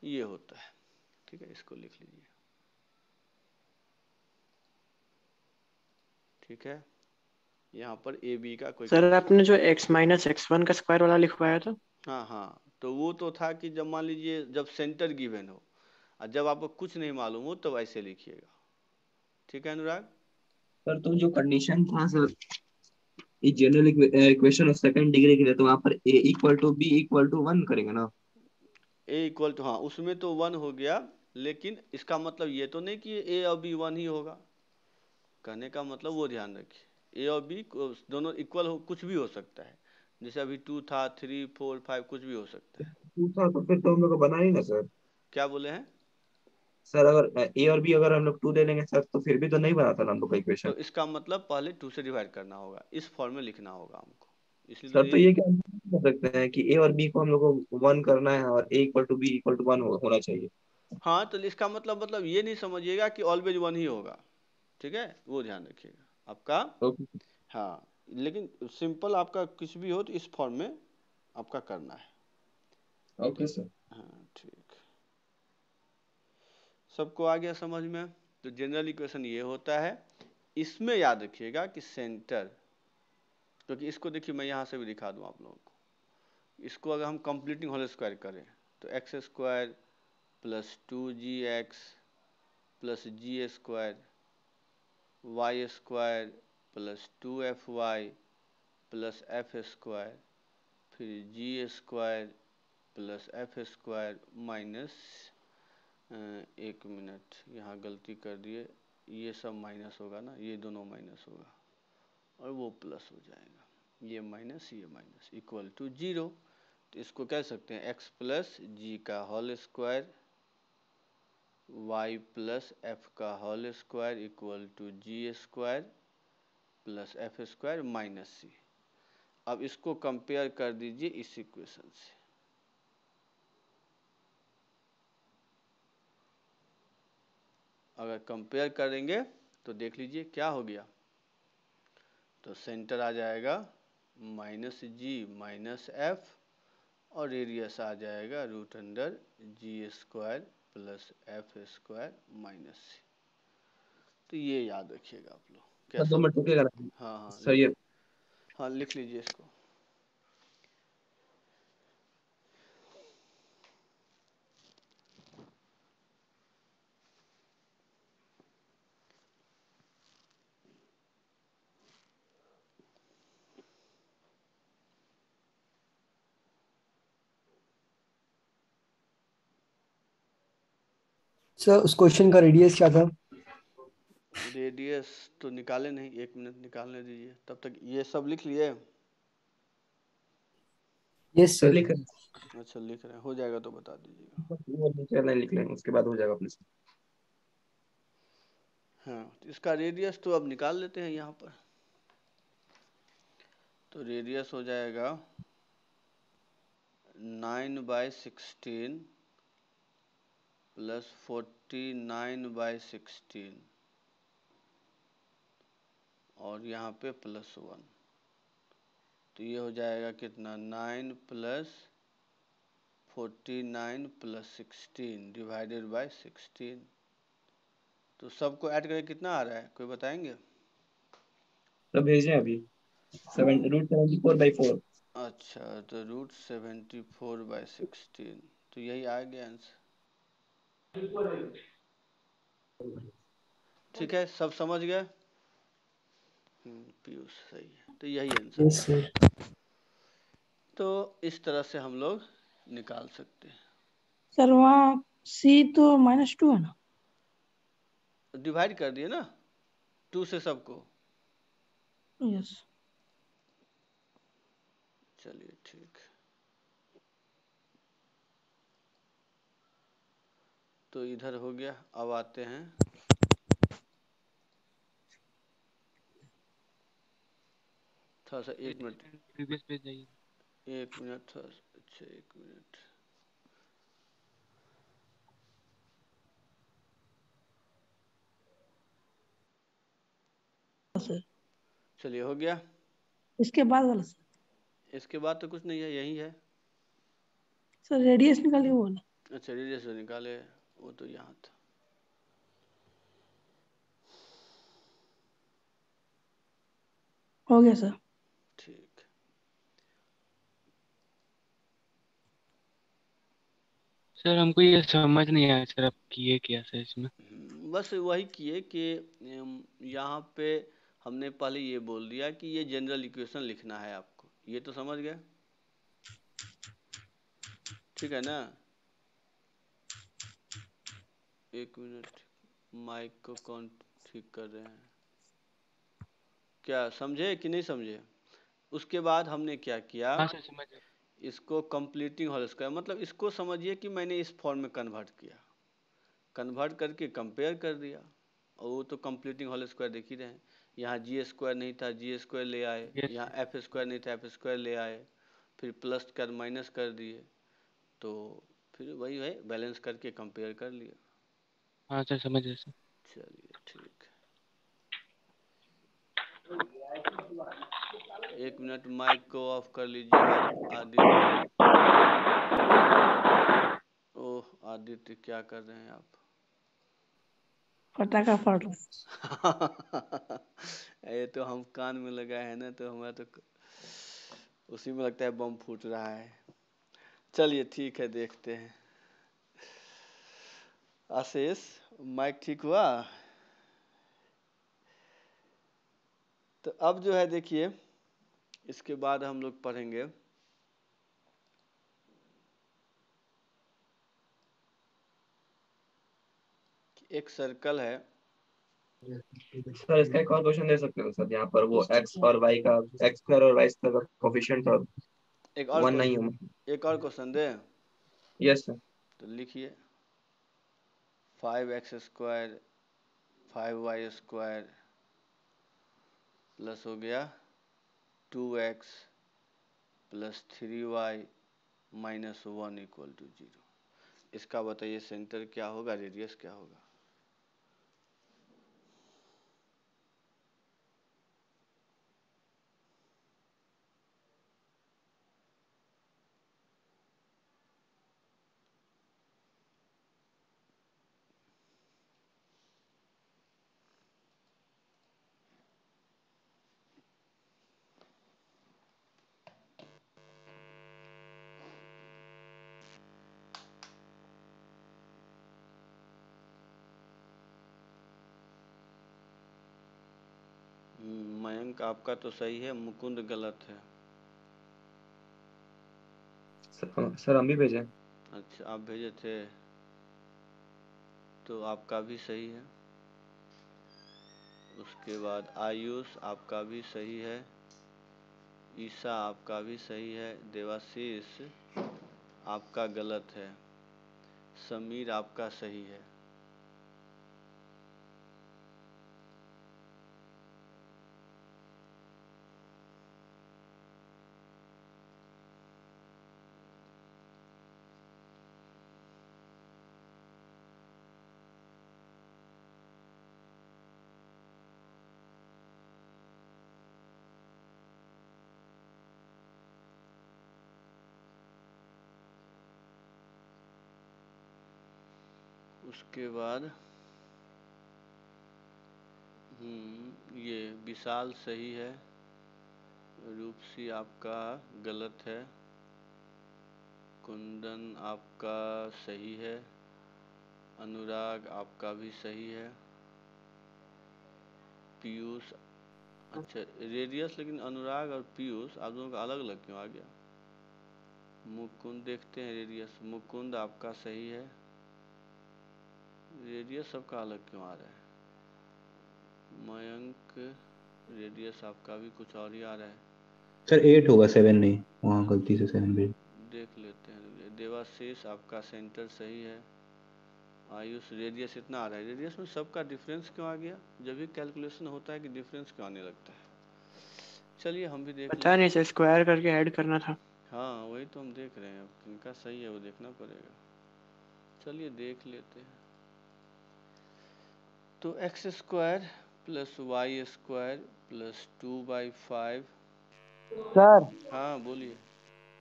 ये होता है। ठीक है इसको लिख लीजिए। ठीक है यहाँ पर ए बी का कोई सर आपने जो x माइनस x1 का स्क्वायर वाला लिखवाया था। हाँ हाँ तो वो तो था कि जब मान लीजिए जब सेंटर गिवन हो और जब आपको कुछ नहीं मालूम हो तब ऐसे लिखिएगा। ठीक है अनुराग। सर तो जो कंडीशन था सर, ये general equation of second degree के लिए, तो वहां पर a equal to b equal to 1 करेंगे ना? ए इक्वल टू, हाँ उसमें तो 1 हो गया, लेकिन इसका मतलब ये तो नहीं कि ए और बी 1 ही होगा। कहने का मतलब वो ध्यान रखिए, ए और बी दोनों इक्वल हो, कुछ भी हो सकता है। जैसे अभी 2 था, 3 4 5 कुछ भी हो सकता है। टू था तो फिर तो हम लोग को बना ही ना सर। क्या बोले हैं? सर अगर ए और बी अगर हम लोग 2 ले लेंगे सर, तो फिर भी तो नहीं बना था ना हम लोग का तो इक्वेशन। इसका मतलब पहले 2 से डिवाइड करना होगा, इस फॉर्म में लिखना होगा हमको, सर तो इसलिए। ये क्या हम कर सकते हैं कि ए और बी को हम लोग को 1 करना है और a equal to b equal to 1 होना चाहिए? हाँ तो इसका मतलब ये नहीं समझिएगा कि ऑलवेज 1 ही होगा। ठीक है वो ध्यान रखिएगा आपका। ओके। हाँ लेकिन सिंपल आपका कुछ भी हो तो इस फॉर्म में आपका करना है। Okay sir. हाँ ठीक, सबको आ गया समझ में। तो जनरल इक्वेशन ये होता है। इसमें याद रखिएगा कि सेंटर, क्योंकि इसको देखिए मैं यहाँ से भी दिखा दूँ आप लोगों को। इसको अगर हम कंप्लीटिंग होल स्क्वायर करें तो x square plus 2gx plus g square, y square plus 2fy plus f square, फिर g square plus f square minus, एक मिनट यहाँ गलती कर दिए, ये सब माइनस होगा ना, ये दोनों माइनस होगा और वो प्लस हो जाएगा, ये माइनस इक्वल टू 0। तो इसको कह सकते हैं x प्लस जी का whole square y plus f का whole square equal to g square plus f square minus c. अब इसको कंपेयर कर दीजिए इस इक्वेशन से। अगर कंपेयर करेंगे तो देख लीजिए क्या हो गया। तो सेंटर आ जाएगा माइनस जी माइनस एफ और रेडियस आ जाएगा root under g square plus f square minus c. तो ये याद रखिएगा आप लोग। सर क्या 2 मिनट रुकिएगा ना। हाँ हाँ सर ये हाँ लिख लीजिए इसको। सर उस क्वेश्चन का रेडियस क्या था? रेडियस तो निकाले नहीं, 1 मिनट निकालने दीजिए, तब तक ये सब लिख लिए। Yes sir. लिख रहे अच्छा लिख रहे हैं, हो जाएगा तो बता दीजिएगा। हैं, वो नीचे लाइन लिख लेंगे, उसके बाद हो जाएगा अपने से। हाँ तो इसका रेडियस तो अब निकाल लेते हैं यहाँ पर। तो रेडियस हो जाएगा 9/16 प्लस 49/16 और यहाँ पे प्लस 1। तो ये हो जाएगा कितना, 9 प्लस 49 प्लस 16 डिवाइडेड बाय 16। तो सबको ऐड करके कितना आ रहा है, कोई बताएंगे? तो भेजें अभी √74/4। अच्छा तो √74/16, तो यही आ गया आंसर। ठीक है, सब समझ गए? पीयूष सही है, तो यही आंसर यस है। सर। तो इस तरह से हम लोग निकाल सकते हैं। सर वहाँ सी तो -2 है ना? डिवाइड कर दिए ना 2 से सबको। यस। चलिए ठीक, तो इधर हो गया। अब आते हैं थोड़ा सा, 1 मिनट प्रीवियस पेज जाइए। 1 मिनट थोड़ा सा, अच्छा 1 मिनट। सर चलिए हो गया। इसके बाद वाला सर। इसके बाद तो कुछ नहीं है, यही है। सर रेडियस निकालिए वो वाला। अच्छा रेडियस जो निकाले वो तो यहाँ था। हो गया सर। ठीक, सर हमको ये समझ नहीं आया सर, आप किए क्या सर इसमें? बस वही किए कि यहाँ पे हमने पहले ये बोल दिया कि ये जनरल इक्वेशन लिखना है आपको, ये तो समझ गए, ठीक है ना? 1 मिनट, माइक को कौन ठीक कर रहे हैं, क्या समझे कि नहीं समझे? उसके बाद हमने क्या किया, हाँ सर समझ गया। इसको कंप्लीटिंग होल स्क्वायर, मतलब इसको समझिए कि मैंने इस फॉर्म में कन्वर्ट किया, कन्वर्ट करके कंपेयर कर दिया, और वो तो कंप्लीटिंग होल स्क्वायर देख ही रहे हैं। यहाँ जी स्क्वायर नहीं था, जी स्क्वायर ले आए, यस यहाँ सर। एफ स्क्वायर नहीं था, एफ स्क्वायर ले आए, फिर प्लस कर माइनस कर दिए, तो फिर वही है, बैलेंस करके कंपेयर कर लिया। हाँ सर समझ गया सर। चलिए ठीक, 1 मिनट माइक को ऑफ कर लीजिएगा आदित्य। आदित्य क्या कर रहे हैं आप? फटाका फट रहा ये तो हम कान में लगाए हैं ना, तो हमारा तो उसी में लगता है बम फूट रहा है। चलिए ठीक है, देखते हैं। आशीष, माइक ठीक हुआ? तो अब जो है देखिए, इसके बाद हम लोग पढ़ेंगे कि एक सर्कल है। सर इसका एक और क्वेश्चन दे सकते हो सर? यहाँ पर वो x और y का, x स्क्वायर और y स्क्वायर का कोफिशिएंट और एक और 1 नहीं हो। एक और क्वेश्चन दे, यस सर। तो लिखिए 5x square 5y square plus हो गया 2x plus 3y minus 1 equal to 0। इसका बताइए सेंटर क्या होगा, रेडियस क्या होगा? मयंक आपका तो सही है, मुकुंद गलत है। सर हम भी भेजे। अच्छा, आप भेजे थे, तो आपका भी सही है। उसके बाद आयुष आपका भी सही है, ईशा आपका भी सही है, देवाशीष आपका गलत है, समीर आपका सही है। उसके बाद ये विशाल सही है, रूपसी आपका गलत है, कुंदन आपका सही है, अनुराग आपका भी सही है, पीयूष, अच्छा रेडियस, लेकिन अनुराग और पीयूष आप दोनों का अलग अलग क्यों आ गया? मुकुंद देखते हैं रेडियस, मुकुंद आपका सही है, रेडियस सबका अलग क्यों आ रहा है? मयंक रेडियस आपका भी कुछ और ही आ रहा है। सर 8 होगा, 7 नहीं, वहाँ गलती से 7 भेज। देख लेते हैं। देवाशीष आपका सेंटर सही है, आयुष रेडियस इतना आ रहा है, रेडियस में सबका डिफरेंस क्यों आ गया? जब भी कैलकुलेशन होता है कि डिफरेंस क्यों आने लगता है? चलिए हम भी देख पता लेते नहीं सर, स्क्वायर करके ऐड करना था। हाँ वही तो हम देख रहे हैं, अब किनका सही है वो देखना पड़ेगा। चलिए देख लेते हैं। तो x square plus y square plus 2/5। Sir हाँ बोलिए।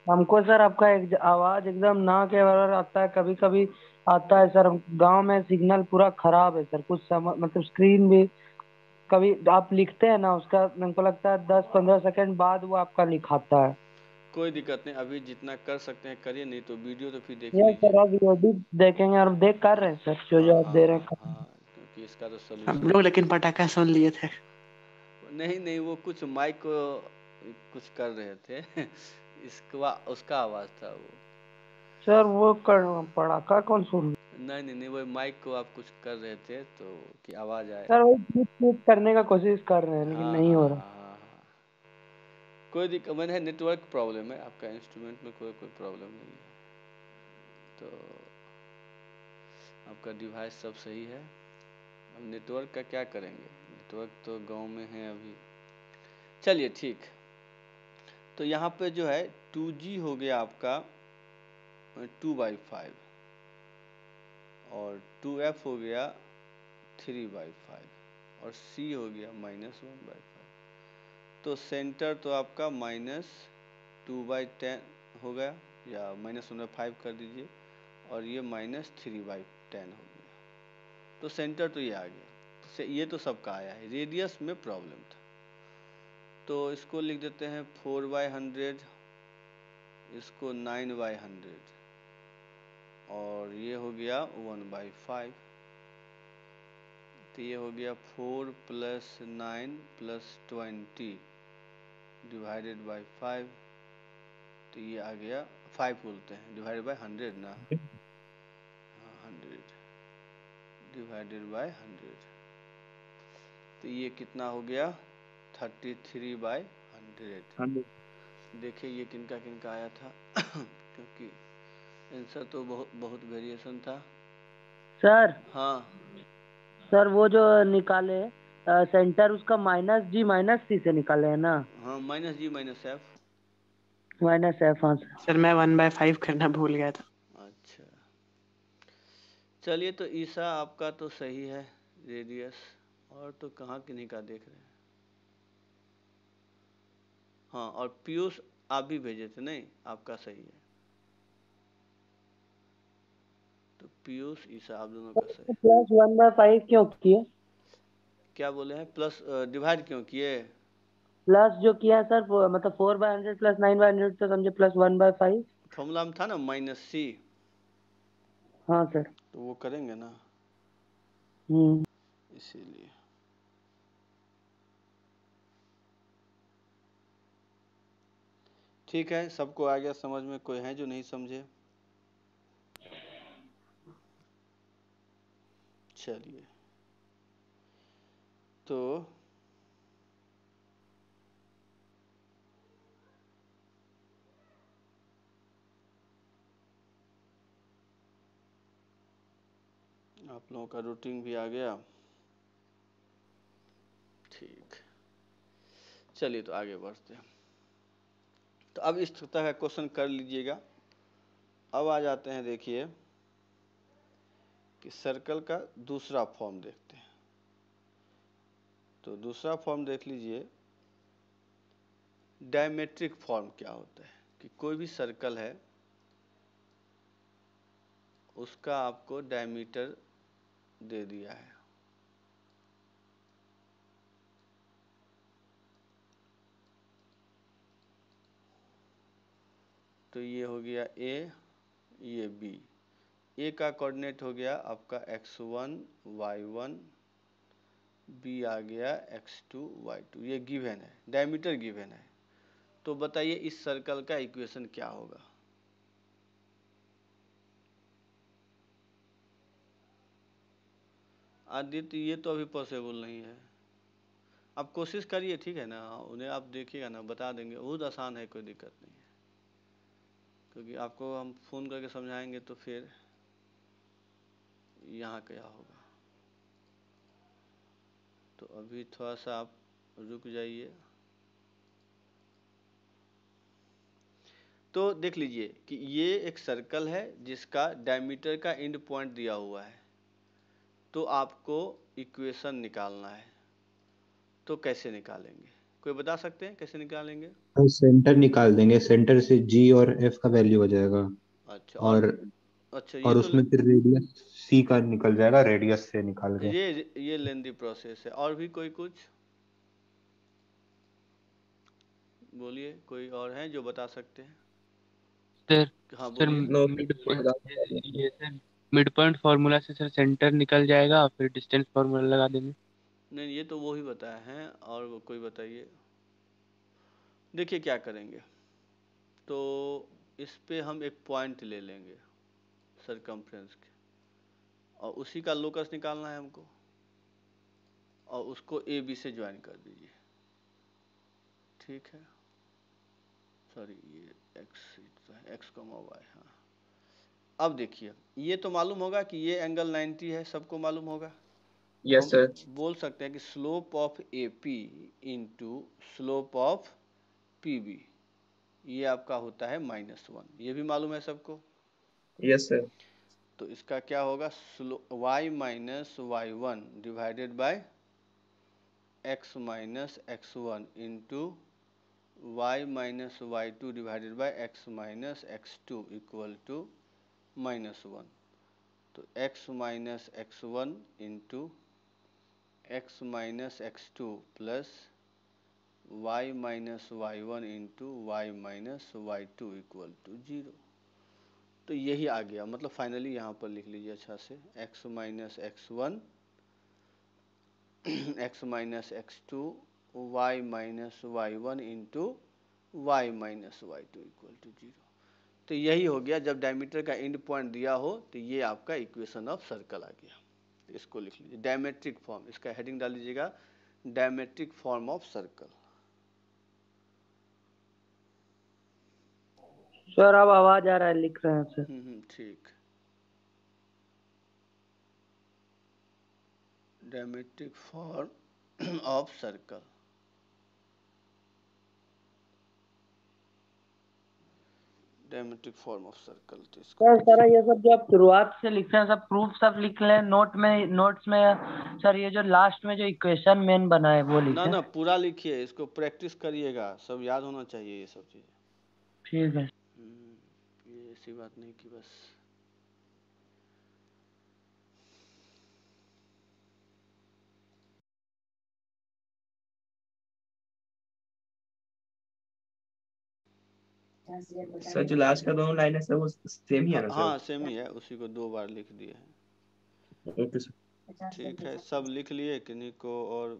हमको सर आपका एक आवाज एकदम ना के बराबर आता है, कभी कभी आता है सर। गांव में सिग्नल पूरा खराब है सर, कुछ मतलब स्क्रीन भी कभी आप लिखते हैं ना उसका, मेरे को लगता है 10-15 सेकंड बाद वो आपका लिखाता है। कोई दिक्कत नहीं, अभी जितना कर सकते हैं करिए, नहीं तो वीडियो तो फिर देख ही यस लीजिए। सर, अब एडिट देखेंगे और देख कर रहे हैं सर, जो हाँ जो आप हाँ दे रहे हाँ हैं। हाँ, क्योंकि इसका तो हम सोल्यूशन लोग लेकिन पटाखा सुन लिए थे। नहीं नहीं, वो कुछ माइक को कुछ कर रहे थे इसका उसका आवाज़ था वो। सर वो पड़ाका कौन सुन? नहीं नहीं नहीं, वो माइक को आप कुछ कर रहे थे तो कि आवाज़ आए। सर वही ठीक ठीक करने का कोशिश कर रहे हैं लेकिन हाँ नहीं हाँ हो हाँ रहा। हाँ हाँ, कोई दिक्कत मैंने नेटवर्क प्रॉब्लम है, आपका इंस्ट्रूमेंट में कोई कोई प्रॉब्लम नहीं है, तो आपका डिवाइस सब सही है। अब नेटवर्क का क्या करेंगे, नेटवर्क तो गांव में है अभी। चलिए ठीक, तो यहाँ पे जो है 2G हो गया आपका 2/5 और 2F हो गया 3/5 और C हो गया -1/5। तो सेंटर तो आपका -2/10 हो गया, या -1/5 कर दीजिए, और ये -3/10 हो गया। तो सेंटर तो ये आ गया, ये तो सबका आया है, रेडियस में प्रॉब्लम था। तो इसको लिख देते हैं 4/100, इसको 9/100, और ये हो गया 1/5। तो ये हो गया 4 + 9 + 20 डिवाइडेड बाई 5। तो ये आ गया 5 बोलते हैं, डिवाइडेड बाई 100 ना, 100 डिवाइडेड बाई 100। तो ये कितना हो गया 33/100। देखिए ये किनका किनका आया था क्योंकि आंसर तो बहुत वेरिएशन था। सर हाँ सर वो जो निकाले सेंटर उसका -G -C से निकाले है ना? हाँ, -G -F। -F, हाँ सर। सर मैं 1/5 करना भूल गया था। अच्छा चलिए, तो ईसा आपका तो सही है रेडियस, और तो कहाँ किन्हीं का देख रहे हैं। हाँ, और पीयूष आप भी भेजे थे, नहीं आपका सही है। तो पीयूष ईसा आप दोनों का सही है। +1/5 क्यों किए? क्या बोले हैं, प्लस डिवाइड क्यों किए? प्लस जो किया है सर मतलब 4/100 + 9/100 तो समझे +1/5। फॉर्मूला में था ना -C, हाँ सर। तो वो करेंगे ना, इसीलिए। ठीक है, सबको आ गया समझ में, कोई है जो नहीं समझे? चलिए, तो आप लोगों का रूटीन भी आ गया। ठीक, चलिए तो आगे बढ़ते हैं। तो अब इस तरह का क्वेश्चन कर लीजिएगा। अब आ जाते हैं, देखिए कि सर्कल का दूसरा फॉर्म देखते हैं। तो दूसरा फॉर्म देख लीजिए, डायमेट्रिक फॉर्म क्या होता है कि कोई भी सर्कल है उसका आपको डायमीटर दे दिया है। तो ये हो गया A, ये B। A का कोऑर्डिनेट हो गया आपका x1 y1, B आ गया x2 y2। ये गिवन है, डायमीटर गिवन है। तो बताइए इस सर्कल का इक्वेशन क्या होगा? आदित्य ये तो अभी पॉसिबल नहीं है, आप कोशिश करिए, ठीक है ना, उन्हें आप देखिएगा ना, बता देंगे, बहुत आसान है, कोई दिक्कत नहीं है। क्योंकि आपको हम फ़ोन करके समझाएंगे तो फिर यहाँ क्या होगा। तो अभी थोड़ा सा आप रुक जाइए। तो देख लीजिए कि ये एक सर्कल है जिसका डायमीटर का एंड पॉइंट दिया हुआ है। तो आपको इक्वेशन निकालना है। तो कैसे निकालेंगे, कोई बता सकते हैं कैसे निकालेंगे? हम सेंटर निकाल देंगे, सेंटर से G और F का वैल्यू हो जाएगा। अच्छा, और अच्छा ये तो उसमें फिर रेडियस C का निकल जाएगा, रेडियस से निकाल के। ये लेंदी प्रोसेस है। और भी कोई कुछ बोलिए, कोई और है जो बता सकते हैं? सर हाँ सर बोलिए। ये सर मिड पॉइंट फार्मूला से सर सेंटर निकल जाएगा, फिर डिस्टेंस फार्मूला लगा देंगे। नहीं, ये तो वो ही बताया है, और वो कोई बताइए। देखिए क्या करेंगे, तो इस पे हम एक पॉइंट ले लेंगे सरकमफ्रेंस के, और उसी का लोकस निकालना है हमको, और उसको ए बी से ज्वाइन कर दीजिए। ठीक है, सॉरी ये एक्स कॉमा वाई। हाँ, अब देखिए ये तो मालूम होगा कि ये एंगल 90 है, सबको मालूम होगा। तो यस सर। हम बोल सकते हैं कि slope of A P into slope of P B, ये आपका होता है -1। ये भी मालूम है सबको। Yes sir. तो इसका क्या होगा, y minus y1 divided by x minus x1 into y minus y2 divided by x minus x2 equal to -1, तो x minus x1 into x minus x2 plus y minus y1 into y minus y2 equal to 0। तो यही आ गया, मतलब फाइनली यहाँ पर लिख लीजिए अच्छा से, x minus x1 x minus x2 y minus y1 into y minus y2 equal to 0। तो यही हो गया, जब डायमीटर का एंड पॉइंट दिया हो तो ये आपका इक्वेशन ऑफ सर्कल आ गया। तो इसको लिख लीजिए डायमेट्रिक फॉर्म, इसका हेडिंग डाल लीजिएगा diametric form of circle. Sir अब आवाज आ रहा है, लिख रहे हैं सर। ठीक, diametric form of circle. Diametric form of circle. तो सर सारा ये सब जो आप शुरुआत से लिख रहे हैं सब प्रूफ सब लिख लें नोट्स में सर, ये जो लास्ट में जो इक्वेशन मेन बना है वो लिखें। ना पूरा लिखिए, इसको प्रैक्टिस करिएगा, सब याद होना चाहिए ये सब चीज़। ठीक है। ये ऐसी बात नहीं कि बस सर जो लास्ट का दोनों लाइन है सर वो सेम ही है ना सर? हाँ सेम ही है, उसी को 2 बार लिख दिए हैं। Okay sir. ठीक है, सब लिख लिए किन्हीं को और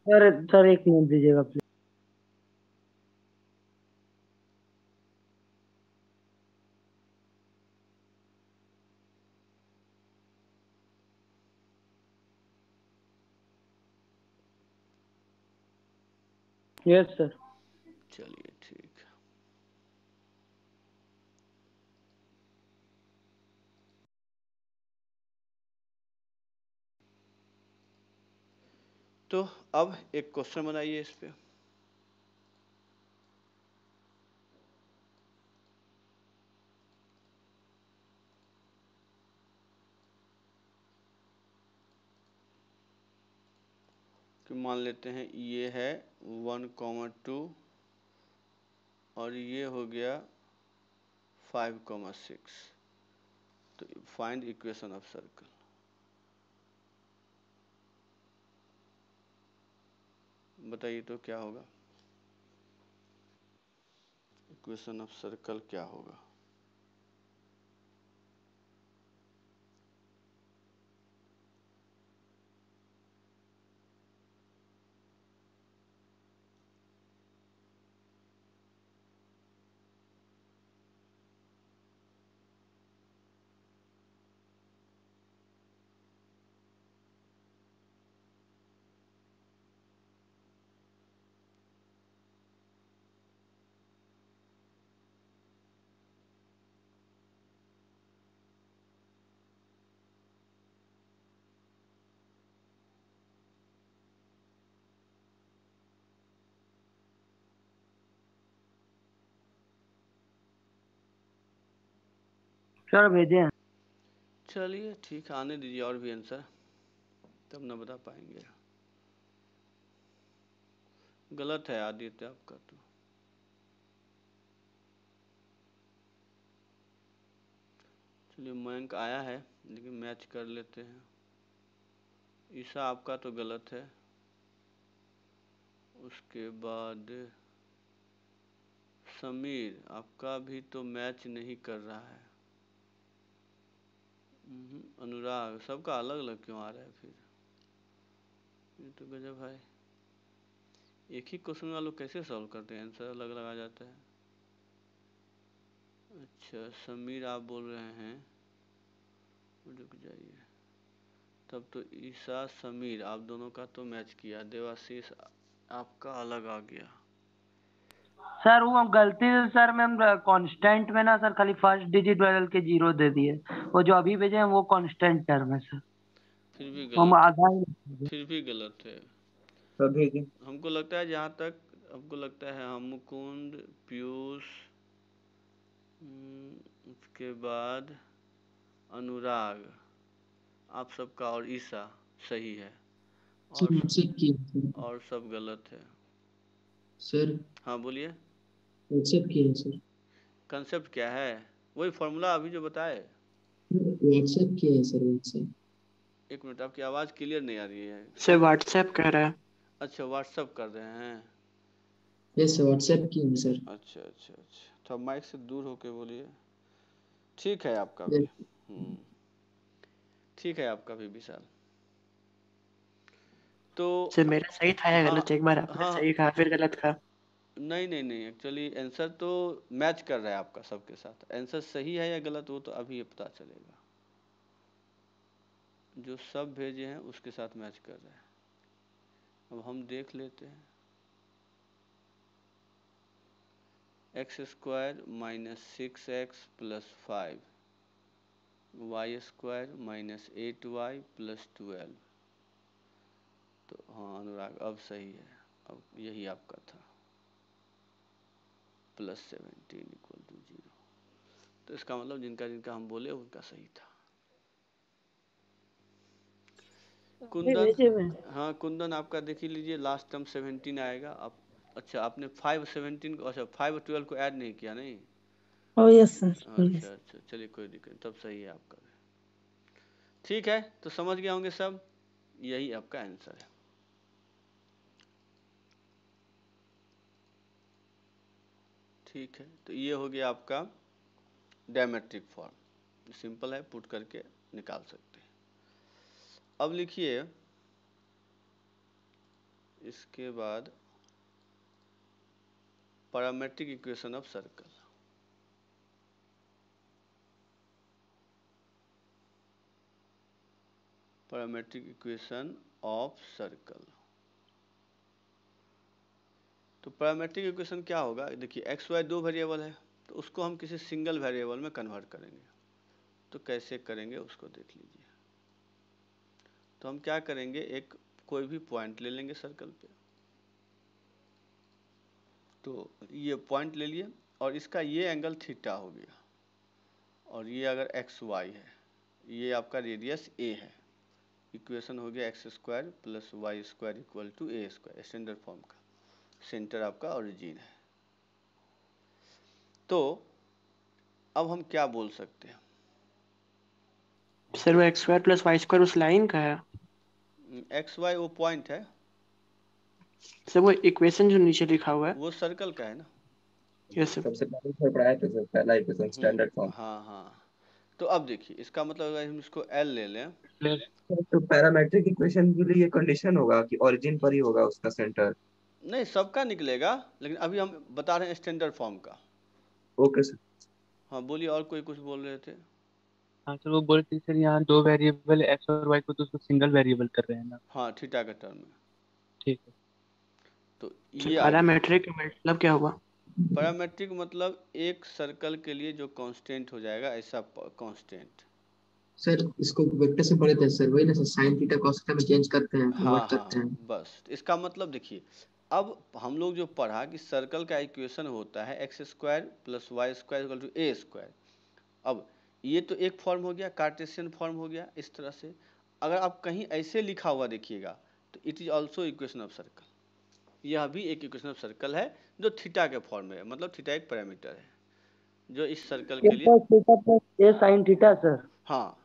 सर एक मिनट दीजिएगा प्लीज। Yes sir. चलिए ठीक है। तो अब एक क्वेश्चन बनाइए इस पे। कि मान लेते हैं ये है 1,2 और ये हो गया 5,6। तो फाइंड इक्वेशन ऑफ सर्कल। बताइए तो क्या होगा, इक्वेशन ऑफ सर्कल क्या होगा? सर भेजे हैं। चलिए ठीक है, आने दीजिए और भी आंसर, तब ना बता पाएंगे। गलत है आदित्य आपका तो। चलिए मयंक आया है लेकिन मैच कर लेते हैं। ईसा आपका तो गलत है। उसके बाद समीर आपका भी तो मैच नहीं कर रहा है। अनुराग, सबका अलग अलग क्यों आ रहा है फिर? ये तो गजब भाई, एक ही क्वेश्चन वालों कैसे सॉल्व करते हैं, आंसर अलग अलग आ जाता है। अच्छा समीर आप बोल रहे हैं, रुक जाइए, तब तो ईसा समीर आप दोनों का तो मैच किया, देवाशीष आपका अलग आ गया। सर वो गलती से सर मैम कांस्टेंट में ना सर खाली फर्स्ट डिजिट बदल के 0 दे दिए, वो जो अभी भेजे हैं वो कांस्टेंट टर्म है सर। फिर भी हम गलत, आधा ही फिर भी गलत है। सर भेजिए। हमको लगता है, जहाँ तक हमको लगता है, हम मुकुंद, पीयूष, उसके बाद अनुराग, आप सबका और ईसा सही है, सर व्हाट्सएप किया और सब गलत है। सर। हाँ बोलिए। व्हाट्सएप किया सर। कंसेप्ट क्या है? वही फॉर्मूला अभी जो बताए। व्हाट्सएप किया है सर, व्हाट्सएप। एक मिनट, आपकी आवाज़ क्लियर नहीं आ रही है। से व्हाट्सएप कह रहा है। अच्छा, व्हाट्सअप कर रहे हैं। यस सर, व्हाट्सएप किया है सर। अच्छा अच्छा अच्छा, तो माइक से दूर होके बोलिए। ठीक है आपका भी। ठीक है आपका भी विशाल। तो से मेरा सही था या हाँ गलत? एक बार आपने हाँ, सही कहा फिर गलत कहा। नहीं नहीं नहीं, एक्चुअली आंसर तो मैच कर रहा है आपका सबके साथ। आंसर सही है या गलत वो तो अभी ये पता चलेगा। जो सब भेजे हैं उसके साथ मैच कर रहा है। अब हम देख लेते हैं। x² minus 6x plus 5, y² minus 8y plus 12। तो हाँ अनुराग, अब सही है। अब यही आपका था, प्लस 17 इक्वल टू 0। तो इसका मतलब जिनका जिनका हम बोले उनका सही था। कुंदन, हाँ कुंदन आपका देख ही लीजिए, लास्ट टर्म 17 आएगा। आप अच्छा, आपने 5 17 को, अच्छा 5 और 12 को ऐड नहीं किया नहीं? Yes sir. अच्छा अच्छा, चलिए कोई दिक्कत, तब सही है आपका भी। ठीक है, तो समझ गए होंगे सब, यही आपका आंसर है। ठीक है, तो ये हो गया आपका डायमेट्रिक फॉर्म। सिंपल है, पुट करके निकाल सकते हैं। अब लिखिए इसके बाद parametric equation of circle. Parametric equation of circle. तो पैरामेट्रिक इक्वेशन क्या होगा? देखिए एक्स वाई दो वेरिएबल है, तो उसको हम किसी सिंगल वेरिएबल में कन्वर्ट करेंगे। तो कैसे करेंगे उसको देख लीजिए। तो हम क्या करेंगे, एक कोई भी पॉइंट ले लेंगे सर्कल पे। तो ये पॉइंट ले लिए और इसका ये एंगल थीटा हो गया, और ये अगर एक्स वाई है, ये आपका रेडियस ए है। इक्वेशन हो गया x² plus y² equal to a², standard form का। सेंटर आपका ओरिजिन है। तो अब हम क्या बोल सकते हैं? सर वो x² प्लस y² उस लाइन का है। एक्स वाई वो पॉइंट है, सर वो इक्वेशन जो नीचे लिखा हुआ है वो सर्कल का है ना। Yes sir. सबसे पहले सर पढ़ाया था सर, पहला इक्वेशन स्टैंडर्ड फॉर्म। हाँ हाँ, तो अब देखिए इसका मतलब अगर हम इसको L ले लें, तो पैरामेट्रिक इक्वेशन के लिए कंडीशन होगा कि ओरिजिन पर ही होगा उसका सेंटर। नहीं सबका निकलेगा, लेकिन अभी हम बता रहे हैं स्टैंडर्ड फॉर्म का। Okay sir. हाँ बोलिए, और कोई कुछ बोल रहे थे? हाँ सर, वो बोल रहे थे सर यहाँ दो वेरिएबल एक्स और वाई को, तो उसको सिंगल वेरिएबल कर रहे हैं ना। हाँ, थीटा के टर्म में। ठीक है। तो सर ये आ गया। पैरामेट्रिक का मतलब क्या हुआ? पैरामेट्रिक मतलब एक सर्कल के लिए जो कांस्टेंट हो जाएगा, ऐसा कांस्टेंट। सर इसको वेक्टर से पढ़े थे सर, वही ना sir, sine theta cos theta में चेंज करते हैं, हाँ कन्वर्ट करते हाँ, हैं। बस इसका मतलब देखिए, अब हम लोग जो पढ़ा कि सर्कल का इक्वेशन होता है x² plus y² equal to a²। अब ये तो एक फॉर्म हो गया, कार्टेशियन फॉर्म हो गया इस तरह से। अगर आप कहीं ऐसे लिखा हुआ देखिएगा तो it is also equation of circle. यह भी एक इक्वेशन ऑफ सर्कल है जो थीटा के फॉर्म में है, मतलब थीटा एक पैरामीटर है जो इस सर्कल के लिए। Theta plus a sine theta sir. हाँ,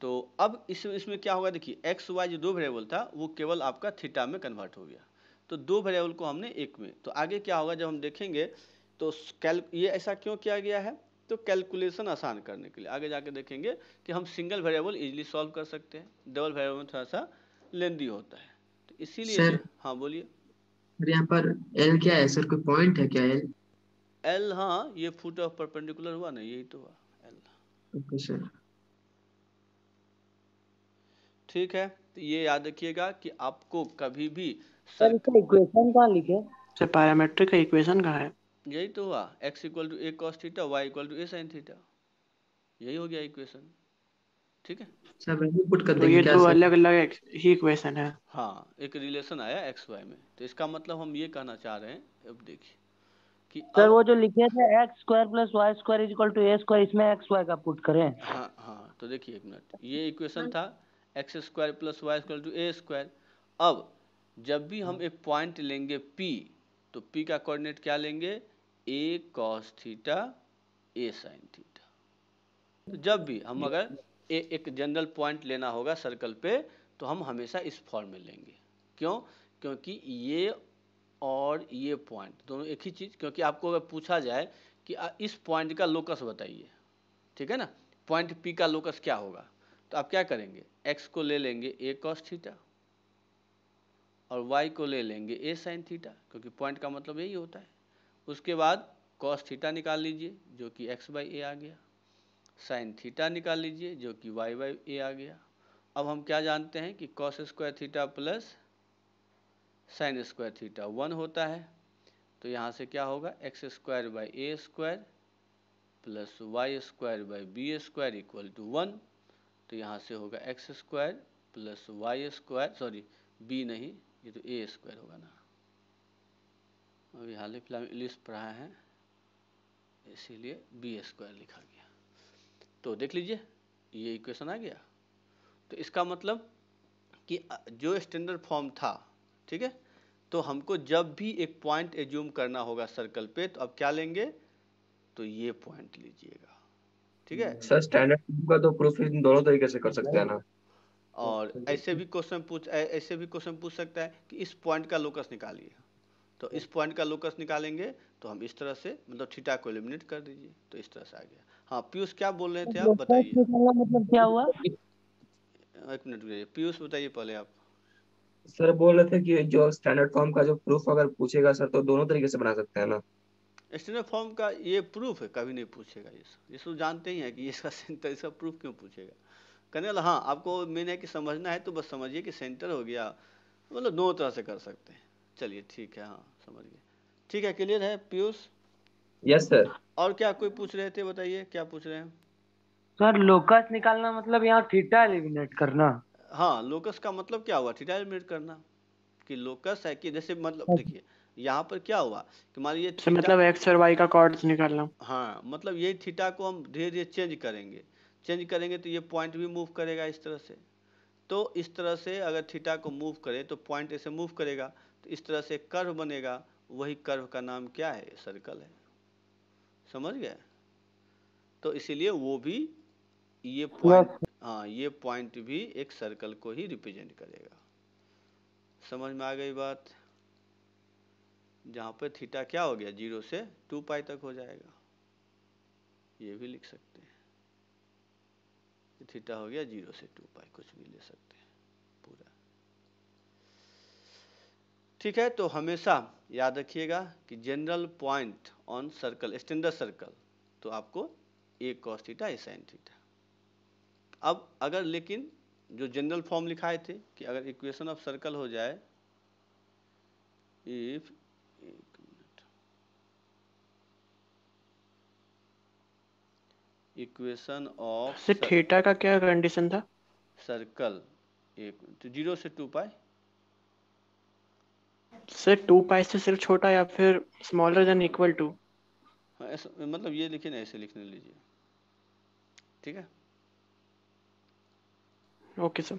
तो अब इसमें क्या होगा, देखिए एक्स वाई जो दो वेरिएबल था वो केवल आपका थीटा में कन्वर्ट हो गया। तो दो वेरिएबल को हमने एक में, तो आगे क्या होगा जब हम देखेंगे तो ये ऐसा क्यों किया गया है, तो कैलकुलेशन आसान करने के लिए। आगे जाके देखेंगे कि हम सिंगल वेरिएबल इजीली सॉल्व कर सकते हैं, डबल वेरिएबल में थोड़ा सा लेंदी होता है, तो इसीलिए सर जो। हाँ बोलिए। सर यहाँ पर एल क्या है सर, कोई पॉइंट है क्या एल? एल, हाँ ये फुट ऑफ परपेंडिकुलर हुआ ना, यही तो हुआ एल। Okay sir. ठीक है, तो ये याद रखिएगा कि आपको कभी भी सर इसका इक्वेशन कहाँ लिखे? सर पैरामेट्रिक का इक्वेशन कहाँ है? यही तो हुआ, x equal to a cos theta, y equal to a sine theta, यही हो गया इक्वेशन। ठीक है, सर वैल्यू पुट कर तो देंगे ये क्या दो सर? अलग अलग ही इक्वेशन है। हाँ एक रिलेशन आया एक्स वाई में, तो इसका मतलब हम ये कहना चाह रहे हैं, अब देखिए कि सर अब वो जो लिखे थे x² plus y² is equal to a², इसमें x y का पुट करें। हाँ हाँ, तो देखिए एक मिनट, ये इक्वेशन था x² plus Y equal to a²। अब जब भी हम एक पॉइंट लेंगे P, तो P का कोऑर्डिनेट क्या लेंगे, a cos theta, a sign theta. तो जब भी हम अगर एक जनरल पॉइंट लेना होगा सर्कल पे, तो हम हमेशा इस फॉर्म में लेंगे। क्यों? क्योंकि ये और ये पॉइंट दोनों एक ही चीज़, क्योंकि आपको अगर पूछा जाए कि इस पॉइंट का लोकस बताइए, ठीक है ना, पॉइंट P का लोकस क्या होगा, तो आप क्या करेंगे, x को ले लेंगे a cos थीटा और y को ले लेंगे a sin थीटा, क्योंकि पॉइंट का मतलब यही होता है। उसके बाद cos थीटा निकाल लीजिए जो कि x बाई a आ गया, sin थीटा निकाल लीजिए जो कि y बाई a आ गया। अब हम क्या जानते हैं कि cos square theta plus sin square theta 1 होता है, तो यहाँ से क्या होगा, x square by a square plus y square by b square equal to 1। तो यहाँ से होगा x square plus y square, sorry b नहीं, ये तो ए स्क्वायर होगा ना, अभी हाल ही फिलहाल इंग्लिश पढ़ा है इसीलिए बी स्क्वायर लिखा गया। तो देख लीजिए ये इक्वेशन आ गया। तो इसका मतलब कि जो स्टैंडर्ड फॉर्म था, ठीक है, तो हमको जब भी एक पॉइंट एज्यूम करना होगा सर्कल पे, तो अब क्या लेंगे, तो ये पॉइंट लीजिएगा, ठीक है। सर स्टैंडर्ड का तो प्रूफ इन दोनों तरीके से कर सकते हैं ना। और ऐसे भी क्वेश्चन पूछ सकता है कि इस पॉइंट का लोकस निकालिए, तो इस पॉइंट का लोकस निकालेंगे तो हम इस तरह से, मतलब थीटा को एलिमिनेट कर दीजिए, तो इस तरह से आ गया। हाँ पीयूष क्या बोल रहे थे आप, बताइए। मतलब क्या हुआ? एक मिनट रुकिए, पीयूष बताइए पहले आप। सर बोल रहे थे कि जो स्टैंडर्ड फॉर्म का जो प्रूफ अगर पूछेगा सर तो दोनों तरीके से बना सकते हैं ना। स्टैंडर्ड फॉर्म का ये प्रूफ है, कभी नहीं पूछेगा ये सब जानते ही हैं कि इसका सेंटर, इसका प्रूफ क्यों पूछेगा। करने वाला, हाँ आपको मेन है कि समझना है, तो बस समझिए कि सेंटर हो गया, मतलब दोनों तरह से कर सकते हैं। चलिए ठीक है, हाँ समझ गए, ठीक है, क्लियर है पीयूष। Yes sir. और क्या कोई पूछ रहे थे, बताइए क्या पूछ रहे हैं। सर लोकस निकालना मतलब यहाँ थीटा एलिमिनेट करना। हाँ लोकस का मतलब क्या हुआ, थीटा एलिमिनेट करना, कि लोकस है कि जैसे, मतलब देखिए यहाँ पर क्या हुआ कि मान लीजिए तो थीटा, मतलब एक्स और वाई का कॉर्ड्स निकालना। हाँ मतलब ये थीटा को हम धीरे धीरे चेंज करेंगे तो ये पॉइंट भी मूव करेगा इस तरह से। तो इस तरह से अगर थीटा को मूव करे तो पॉइंट ऐसे मूव करेगा, तो इस तरह से कर्व बनेगा, वही कर्व का नाम क्या है, सर्कल है, समझ गए। तो इसीलिए वो भी ये पॉइंट, हाँ ये पॉइंट भी एक सर्कल को ही रिप्रेजेंट करेगा। समझ में आ गई बात, जहाँ पे थीटा क्या हो गया, 0 से 2 पाई तक हो जाएगा, ये भी लिख सकते हैं, थीटा हो गया 0 से 2 पाई, कुछ भी ले सकते हैं पूरा। ठीक है, तो हमेशा याद रखिएगा कि general point on circle, standard circle, तो आपको a cos theta a sin theta. अब अगर लेकिन जो जनरल फॉर्म लिखाए थे कि अगर इक्वेशन ऑफ सर्कल हो जाए, इफ, एक मिनट, इक्वेशन ऑफ से थीटा का क्या कंडीशन था? सर्कल, एक तो 0 से 2 पाई, से 2 पाई से सिर्फ छोटा या फिर स्मॉलर देन इक्वल टू? हाँ ऐसा मतलब ये लिखिए ना, ऐसे लिखने लीजिए, ठीक है। Okay sir.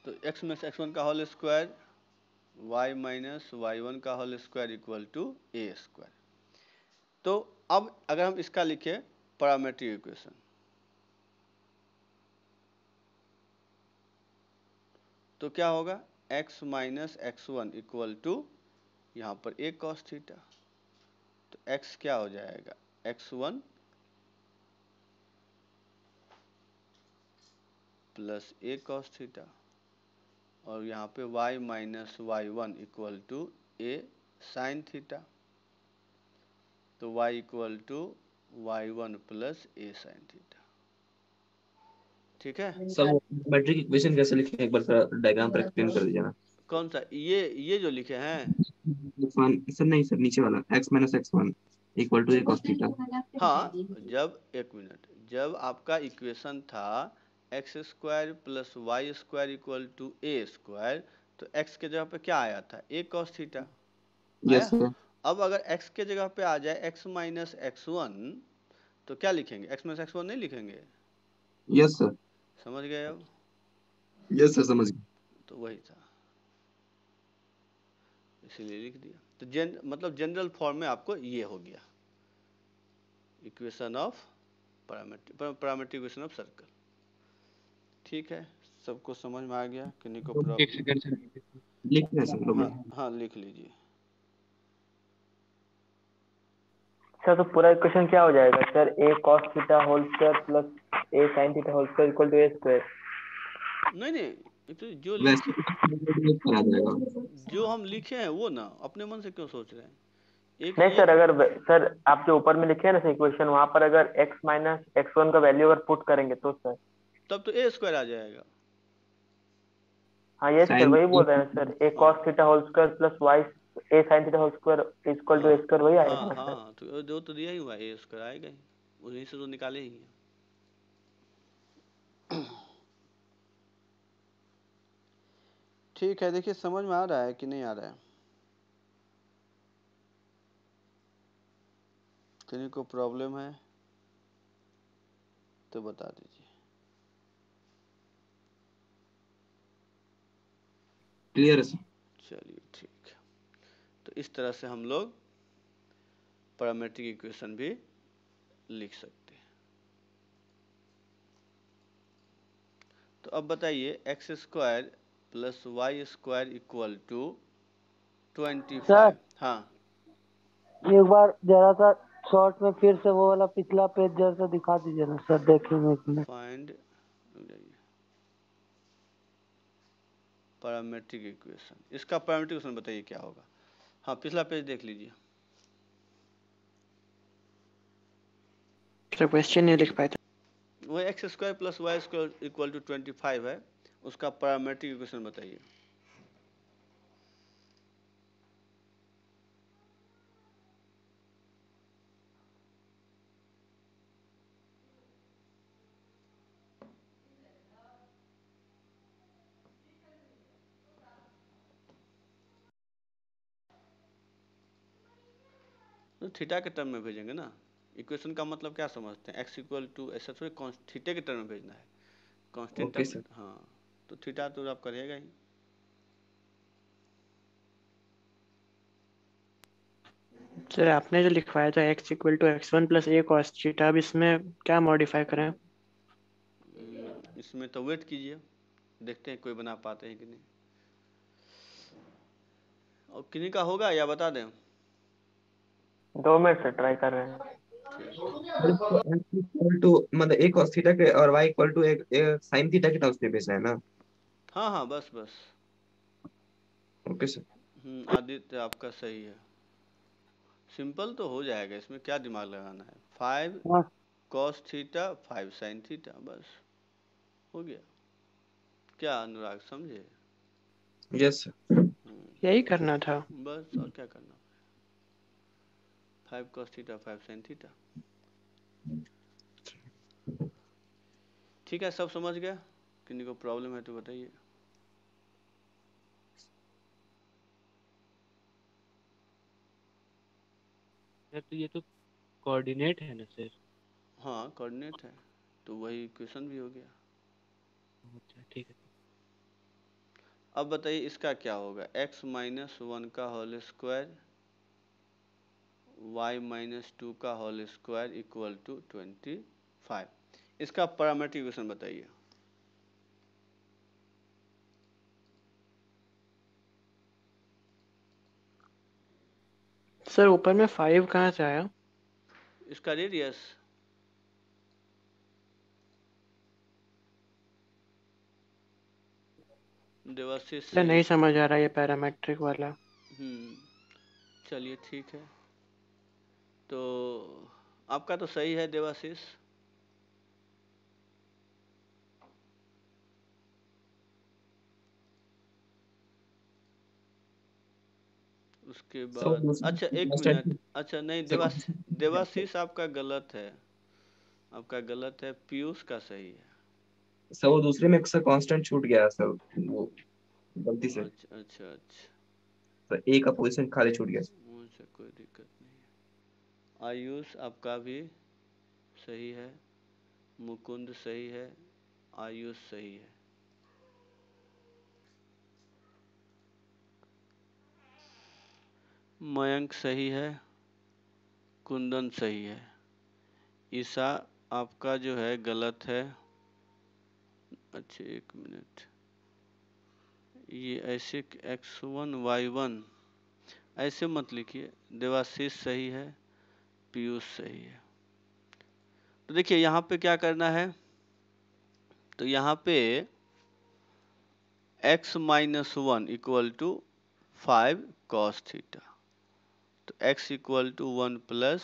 तो x में x1 का whole square, y minus y1 का whole square equal to a square. तो अब अगर हम इसका लिखें पैरामीट्रिक इक्वेशन, तो क्या होगा, x minus x1 equal to यहाँ पर a cos थीटा, तो x क्या हो जाएगा, x1 plus a cos theta, और यहाँ पे y minus y1 equal to a sin theta, तो y equal to y1 plus a sin theta, ठीक है। सर मैट्रिक इक्वेशन कैसे लिखें एक बार डायग्राम पर एक्सप्लेन कर दीजिए ना। कौन सा, ये जो लिखे हैं, सर नहीं सर, नीचे वाला x minus x1 equal to a cos theta. हाँ जब, एक मिनट, जब आपका इक्वेशन था x square plus y square equal to a square, तो x के जगह पे क्या आया था, a cos थीटा यस आया। सर। अब अगर x के जगह पे आ जाए x माइनस x1, तो क्या लिखेंगे, x माइनस x1 नहीं लिखेंगे, यस सर। समझ गए अब। यस सर समझ गए। तो वही था, इसीलिए लिख दिया। तो मतलब जनरल फॉर्म में आपको ये हो गया equation of parametric equation of circle. ठीक है, सबको समझ में आ गया? किन्हीं को एक प्रॉब्लम? Second sir. लिख रहे सर हाँ प्रॉब्लम। हाँ, लिख लीजिए। सर तो पूरा इक्वेशन क्या हो जाएगा sir? A cos theta whole square plus a sine theta whole square equal to a square. नहीं नहीं, ये तो जो वैसे लिखे, करा जाएगा। जो हम लिखे हैं वो ना, अपने मन से क्यों सोच रहे हैं? एक नहीं ये सर, अगर सर आप जो ऊपर में लिखे हैं ना इक्वेशन, वहां पर अगर x माइनस x1 का वैल्यू अगर पुट करेंगे तो सर। तब तो ए स्क्वायर आ जाएगा। हाँ ये सर साइन वही बोल रहे हैं सर, ए हाँ cos theta whole square plus y a sine theta whole square equal to a हाँ स्क्वायर, वही आएगा हाँ ना सर? हाँ, तो जो तो दिया ही हुआ, ए स्क्वायर आएगा ही, उन्हीं से तो निकाले ही हैं। ठीक है, देखिए समझ में आ रहा है कि नहीं आ रहा है? किन्हीं को प्रॉब्लम है तो बता दीजिए। क्लियर है सर। चलिए ठीक है, तो इस तरह से हम लोग पैरामेट्रिक इक्वेशन भी लिख सकते हैं। तो अब बताइए, x square plus y square equal to 25। Sir हाँ, एक बार जरा सा शॉर्ट में फिर से वो वाला पिछला पेज जैसा दिखा दीजिए ना सर, देखेंगे एक मिनट। फाइंड पैरामेट्रिक इक्वेशन, इसका पैरामेट्रिक इक्वेशन बताइए क्या होगा। हाँ, पिछला पेज देख लीजिए। सर क्वेश्चन नहीं लिख पाए थे। वो x square plus y square equal to 25 है, उसका पैरामेट्रिक इक्वेशन बताइए। तो थीटा के टर्म में भेजेंगे ना। इक्वेशन का मतलब क्या समझते हैं? एक्स इक्वल टू, ऐसा थोड़ी थीटे के टर्म में भेजना है, कांस्टेंट ओके टर्म। सर। हाँ, तो थीटा तो आप करिएगा ही। सर आपने जो लिखवाया था x equal to x1 plus a cos theta, अब इसमें क्या मॉडिफाई करें? इसमें तो वेट कीजिए, देखते हैं कोई बना पाते हैं कि नहीं। और किन्हीं का होगा या बता दें? 2 मिनट से ट्राई कर रहे हैं। इक्वल टू मतलब एक cos थीटा के और y इक्वल टू एक sin थीटा के टर्म्स में भेजना है ना। हाँ हाँ, बस बस। Okay sir. आदित्य आपका सही है, सिंपल तो हो जाएगा, इसमें क्या दिमाग लगाना है। 5 हाँ cos थीटा 5 sin थीटा, बस हो गया। क्या अनुराग, समझे? Yes sir. यही करना था। बस, और क्या करना। 5 cos थीटा 5 sin थीटा। ठीक है, सब समझ गया? किन्हीं को प्रॉब्लम है तो बताइए। सर तो ये तो कोऑर्डिनेट है ना सर? हाँ, कोऑर्डिनेट है, तो वही इक्वेशन भी हो गया। अच्छा ठीक है। अब बताइए इसका क्या होगा। x माइनस 1 का होल स्क्वायर y माइनस 2 का होल स्क्वायर इक्वल टू 25। इसका पैरामेट्रिक इक्वेशन बताइए। सर ऊपर में 5 कहाँ से आया? इसका रेडियस, देवाशीष सर सही। नहीं समझ आ रहा ये पैरामेट्रिक वाला। चलिए ठीक है, तो आपका तो सही है देवाशीष। उसके सब बाद दूसरे अच्छा, एक मिनट, कांस्टेंट अच्छा नहीं, से देवाशीष आपका गलत है, आपका गलत है, पीयूष का सही है। सर वो दूसरे में सर कांस्टेंट छूट गया सर, वो गलती से अच्छा अच्छा अच्छा, सर ए का पोजीशन खाली छूट गया। मुझे कोई दिक्कत नहीं है। आयुष आपका भी सही है, मुकुंद सही है, आयुष सही है। मयंक सही है, कुंदन सही है, ईशा आपका जो है गलत है। अच्छा एक मिनट, ये ऐसे x1 y1 ऐसे मत लिखिए। देवाशीष सही है, पीयूष सही है। तो देखिए यहाँ पे क्या करना है, तो यहाँ पे x minus 1 equal to 5 cos theta, तो x equal to 1 plus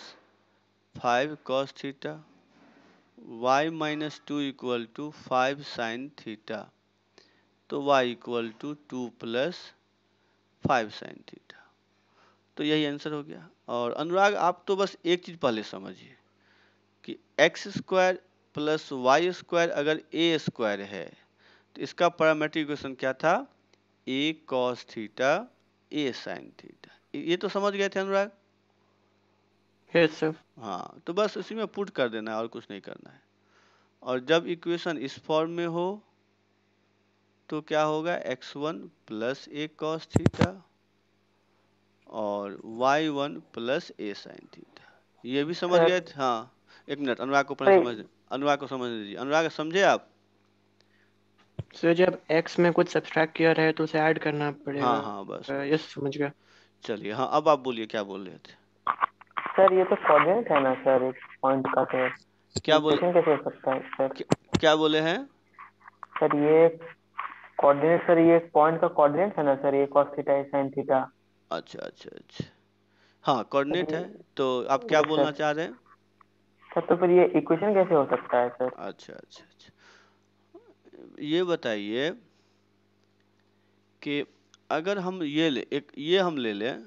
5 cos theta, y minus 2 equal to 5 sine theta, तो y equal to 2 plus 5 sine theta. तो यही आंसर हो गया। और अनुराग आप तो बस एक चीज़ पहले समझिए कि x square plus y square अगर ए स्क्वायर है तो इसका पैरामीट्रिक इक्वेशन क्या था, ए कॉस थीटा ए साइन थीटा। ये तो समझ गए थे अनुराग? Yes sir. हाँ, तो बस उसी में पुट कर देना है और कुछ नहीं करना है। और जब इक्वेशन इस फॉर्म में हो तो क्या होगा, x1 plus a cos theta और y1 plus a sine theta. ये भी समझ गए थे? हाँ एक मिनट, अनुराग को अनुराग को समझ दीजिए। अनुराग समझे आप? सर जब x में कुछ सब्सट्रैक्ट किया रहे तो उसे ऐड करना पड़ेगा। हाँ हाँ बस। यस समझ गया। चलिए हाँ, अब आप बोलिए क्या बोल रहे थे। सर ये तो कोऑर्डिनेट है ना सर, एक पॉइंट का, तो क्या बोले, कैसे हो सकता है सर? क्या बोले हैं सर ये कोऑर्डिनेट, सर ये पॉइंट का कोऑर्डिनेट है ना सर, ये कॉस थीटा ये साइन थीटा। अच्छा अच्छा अच्छा, हाँ कोऑर्डिनेट है। तो आप क्या बोलना चाह रहे हैं? सर तो फिर ये इक्वेशन कैसे हो सकता है सर? अच्छा अच्छा अच्छा, ये बताइए कि अगर हम ये ले, एक ये हम ले लें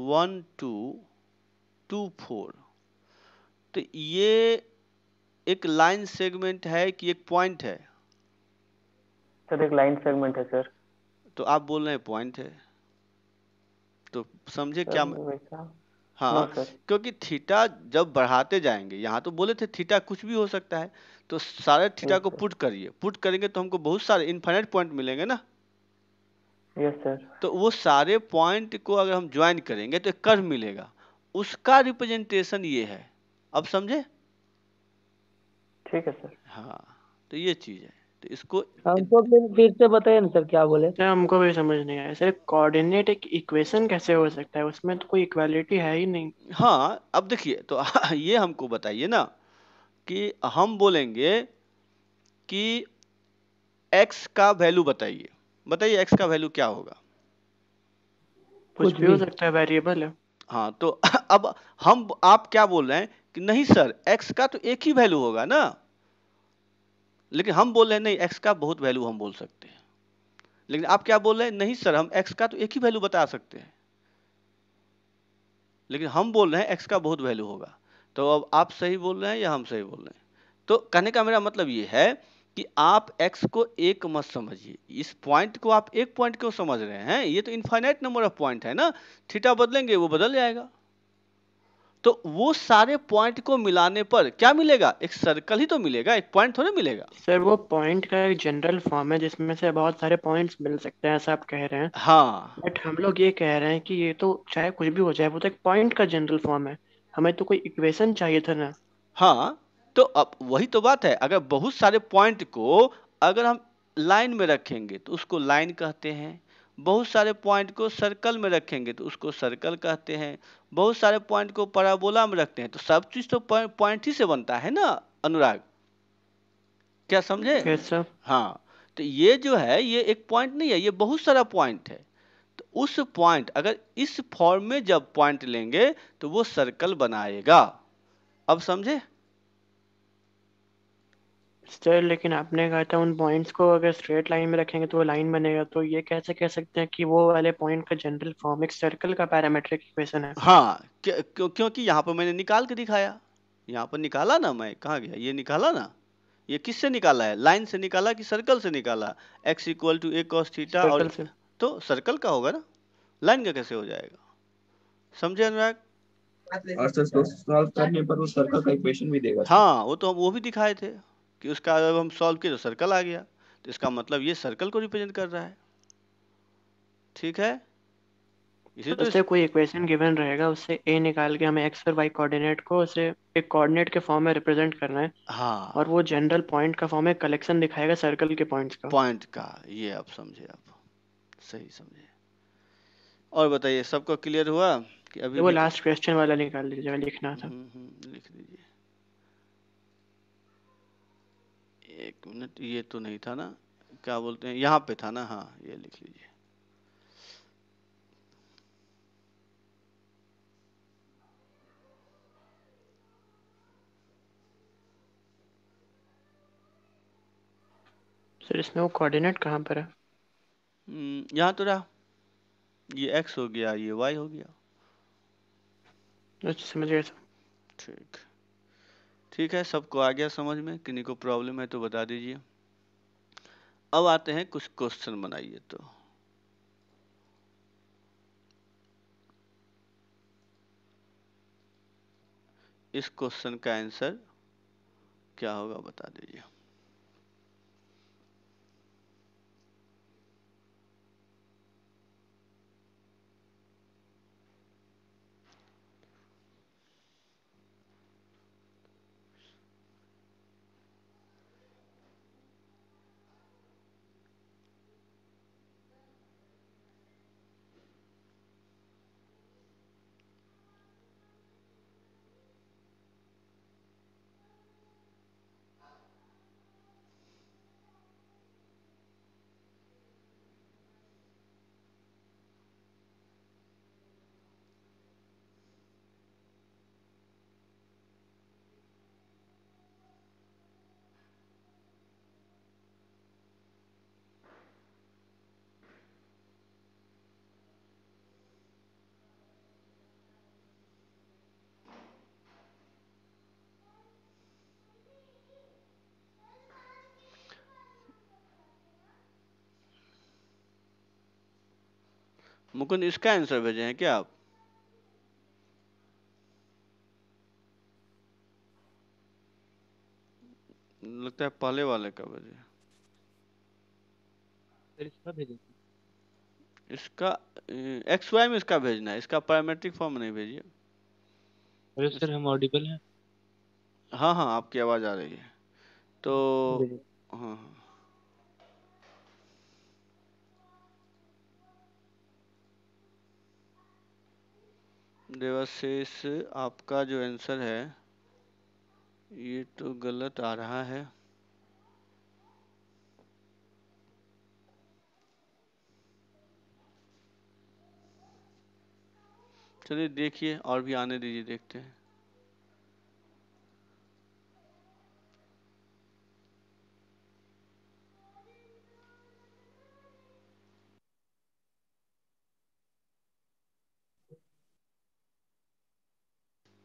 1 2 2 4, तो ये एक लाइन सेगमेंट है कि एक पॉइंट है? सर एक लाइन सेगमेंट है सर। तो आप बोल रहे हैं पॉइंट है, तो समझे क्या हाँ, क्योंकि थीटा जब बढ़ाते जाएंगे, यहाँ तो बोले थे थीटा कुछ भी हो सकता है, तो सारे थीटा को पुट करिए, पुट करेंगे तो हमको बहुत सारे इनफाइनाइट पॉइंट मिलेंगे ना। Yes sir. तो वो सारे पॉइंट को अगर हम ज्वाइन करेंगे तो एक कर्व मिलेगा, उसका रिप्रेजेंटेशन ये है। अब समझे? ठीक है सर। हाँ, तो ये चीज है, तो इसको हमको फिर से बताइए ना सर क्या बोले। सर हमको भी समझ नहीं आया सर, कोऑर्डिनेट एक इक्वेशन कैसे हो सकता है, उसमें तो कोई इक्वालिटी है ही नहीं। हाँ अब देखिए, तो ये हमको बताइए ना कि हम बोलेंगे कि x का वैल्यू बताइए, बताइए x का वैल्यू क्या होगा? कुछ भी हो सकता है, वेरिएबल है। हाँ, तो अब हम, आप क्या बोल रहे हैं कि नहीं सर x का तो एक ही वैल्यू होगा ना, लेकिन हम बोल रहे हैं नहीं x का बहुत वैल्यू हम बोल सकते हैं। लेकिन आप क्या बोल रहे हैं, नहीं सर हम x का तो एक ही वैल्यू बता सकते हैं, लेकिन हम बोल रहे हैं x का बहुत वैल्यू होगा। तो अब आप सही बोल रहे हैं या हम सही बोल रहे हैं? तो कहने का मेरा मतलब ये है कि आप x को एक मत समझिए, इस पॉइंट को आप एक पॉइंट क्यों समझ रहे हैं? ये तो इनफाइनाइट नंबर ऑफ पॉइंट है ना, थीटा बदलेंगे वो बदल जाएगा। तो वो सारे पॉइंट को मिलाने पर क्या मिलेगा? एक सर्कल ही तो मिलेगा, एक पॉइंट थोड़ा मिलेगा। सर वो पॉइंट का एक जनरल फॉर्म है जिसमें से बहुत सारे पॉइंट्स मिल सकते हैं, ऐसा आप कह रहे हैं। हाँ, बट हम लोग ये कह रहे हैं कि ये तो चाहे कुछ भी हो जाए, वो तो एक पॉइंट का जनरल फॉर्म है, हमें तो कोई इक्वेशन चाहिए था ना। हाँ, तो अब वही तो बात है, अगर बहुत सारे पॉइंट को अगर हम लाइन में रखेंगे तो उसको लाइन कहते हैं, बहुत सारे पॉइंट को सर्कल में रखेंगे तो उसको सर्कल कहते हैं, बहुत सारे पॉइंट को पैराबोला में रखते हैं, तो सब चीज तो पॉइंट ही से बनता है ना अनुराग, क्या समझे? Yes sir. हाँ, तो ये जो है ये एक पॉइंट नहीं है, ये बहुत सारा पॉइंट है। तो उस पॉइंट, अगर इस फॉर्म में जब पॉइंट लेंगे तो वो सर्कल बनाएगा। अब समझे? सर लेकिन आपने कहा था उन पॉइंट्स को अगर स्ट्रेट लाइन में रखेंगे तो वो लाइन बनेगा, तो ये कैसे कह सकते हैं कि वो वाले पॉइंट का जनरल फॉर्म एक सर्कल का पैरामीट्रिक इक्वेशन है? हाँ, क्योंकि यहाँ पर मैंने निकाल के दिखाया, यहाँ पर निकाला ना, मैं कहाँ गया, ये निकाला ना, ये किससे निकाला है? लाइन से निकाला कि सर्कल से निकाला? x equal to a cos theta, और तो सर्कल का होगा ना, लाइन का कैसे हो जाएगा? समझे अनुराग? और सर सॉल्व करने पर वो सर्कल का इक्वेशन भी देगा। हाँ, वो तो हम वो भी दिखाए थे कि उसका जब हम सॉल्व किए तो सर्कल आ गया, तो इसका मतलब ये सर्कल को रिप्रेजेंट कर रहा है। ठीक है, इसी तो तो उससे कोई इक्वेशन गिवन रहेगा, उससे ए निकाल के हमें एक्स और वाई कोऑर्डिनेट को उसे एक कोऑर्डिनेट के फॉर्म में रिप्रेजेंट करना है, और हाँ, वो जनरल पॉइंट का फॉर्म में कलेक्शन दिखाएगा सर्कल के पॉइंट्स का। पॉइंट का, ये आप समझे, आप सही समझे। और बताइए, सबको क्लियर हुआ कि अभी तो वो भी लास्ट क्वेश्चन वाला निकाल लीजिएगा, लिखना था। लिख लीजिए। एक मिनट, ये तो नहीं था ना, क्या बोलते हैं, यहाँ पे था ना, हाँ ये लिख लीजिए। सर इसमें वो कोऑर्डिनेट कहाँ पर है? यहाँ तो रहा, ये एक्स हो गया, ये वाई हो गया। अच्छा समझ गया सर। ठीक, ठीक है, सबको आ गया समझ में? किन्हीं को प्रॉब्लम है तो बता दीजिए। अब आते हैं कुछ क्वेश्चन बनाइए। तो इस क्वेश्चन का आंसर क्या होगा बता दीजिए। मुकुंद, इसका आंसर भेजे हैं क्या आप? लगता है पहले वाले का भेजे। सर इसका भेजें? इसका एक्स वाई में इसका भेजना है, इसका पैरामेट्रिक फॉर्म नहीं भेजिए। हेलो सर, हम ऑडिबल हैं? हाँ हाँ, आपकी आवाज़ आ रही है। तो भेजिए। हाँ हाँ, देवाशीष, आपका जो आंसर है ये तो गलत आ रहा है। चलिए देखिए, और भी आने दीजिए, देखते हैं।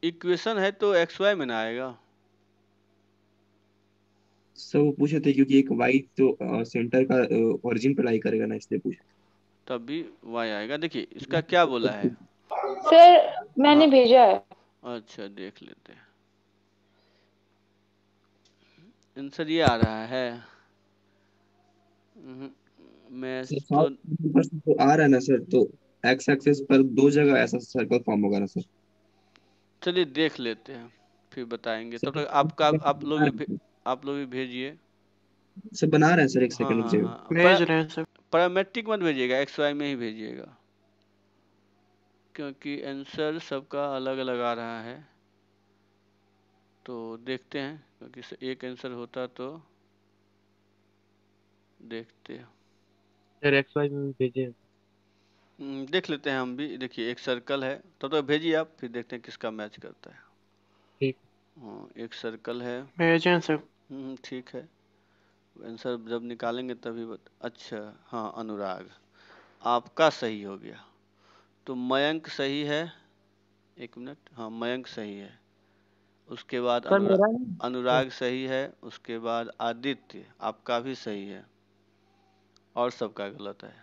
इक्वेशन है तो एक्स वाई में ना आएगा। सर वो पूछे थे क्योंकि एक वाई तो सेंटर का ओरिजिन पे लाई करेगा ना, इसलिए पूछे। तब भी वाई आएगा। देखिए इसका क्या बोला है। सर मैंने हाँ, भेजा है। अच्छा देख लेते हैं। आंसर ये आ रहा है। मैं सर तो 7% तो आ रहा है ना सर, तो एक्स एक्सिस पर दो जगह ऐसा सर्कल फॉर्म होगा ना सर। चलिए देख लेते हैं, फिर बताएंगे। तब सर तक आपका बना रहे हैं। आप लोग भी भेजिए। सर बना रहे हैं सर, एक हाँ सेकंड रुक हाँ जाइए। हाँ, भेज रहे हैं सर। पैरामेट्रिक मत भेजिएगा, एक्स वाई में ही भेजिएगा, क्योंकि आंसर सबका अलग अलग आ रहा है। तो देखते हैं, क्योंकि एक आंसर होता तो देखते हैं। सर एक्स वाई में भी भेजे। देख लेते हैं हम भी। देखिए एक सर्कल है, तो भेजिए आप, फिर देखते हैं किसका मैच करता है। ठीक। हाँ, एक सर्कल है। भेजे हैं सर। ठीक है, आंसर जब निकालेंगे तभी अच्छा, हाँ अनुराग, आपका सही हो गया। तो मयंक सही है। एक मिनट, हाँ मयंक सही है। उसके बाद सर मेरा नहीं। अनुराग सही है। उसके बाद आदित्य, आपका भी सही है, और सबका गलत है,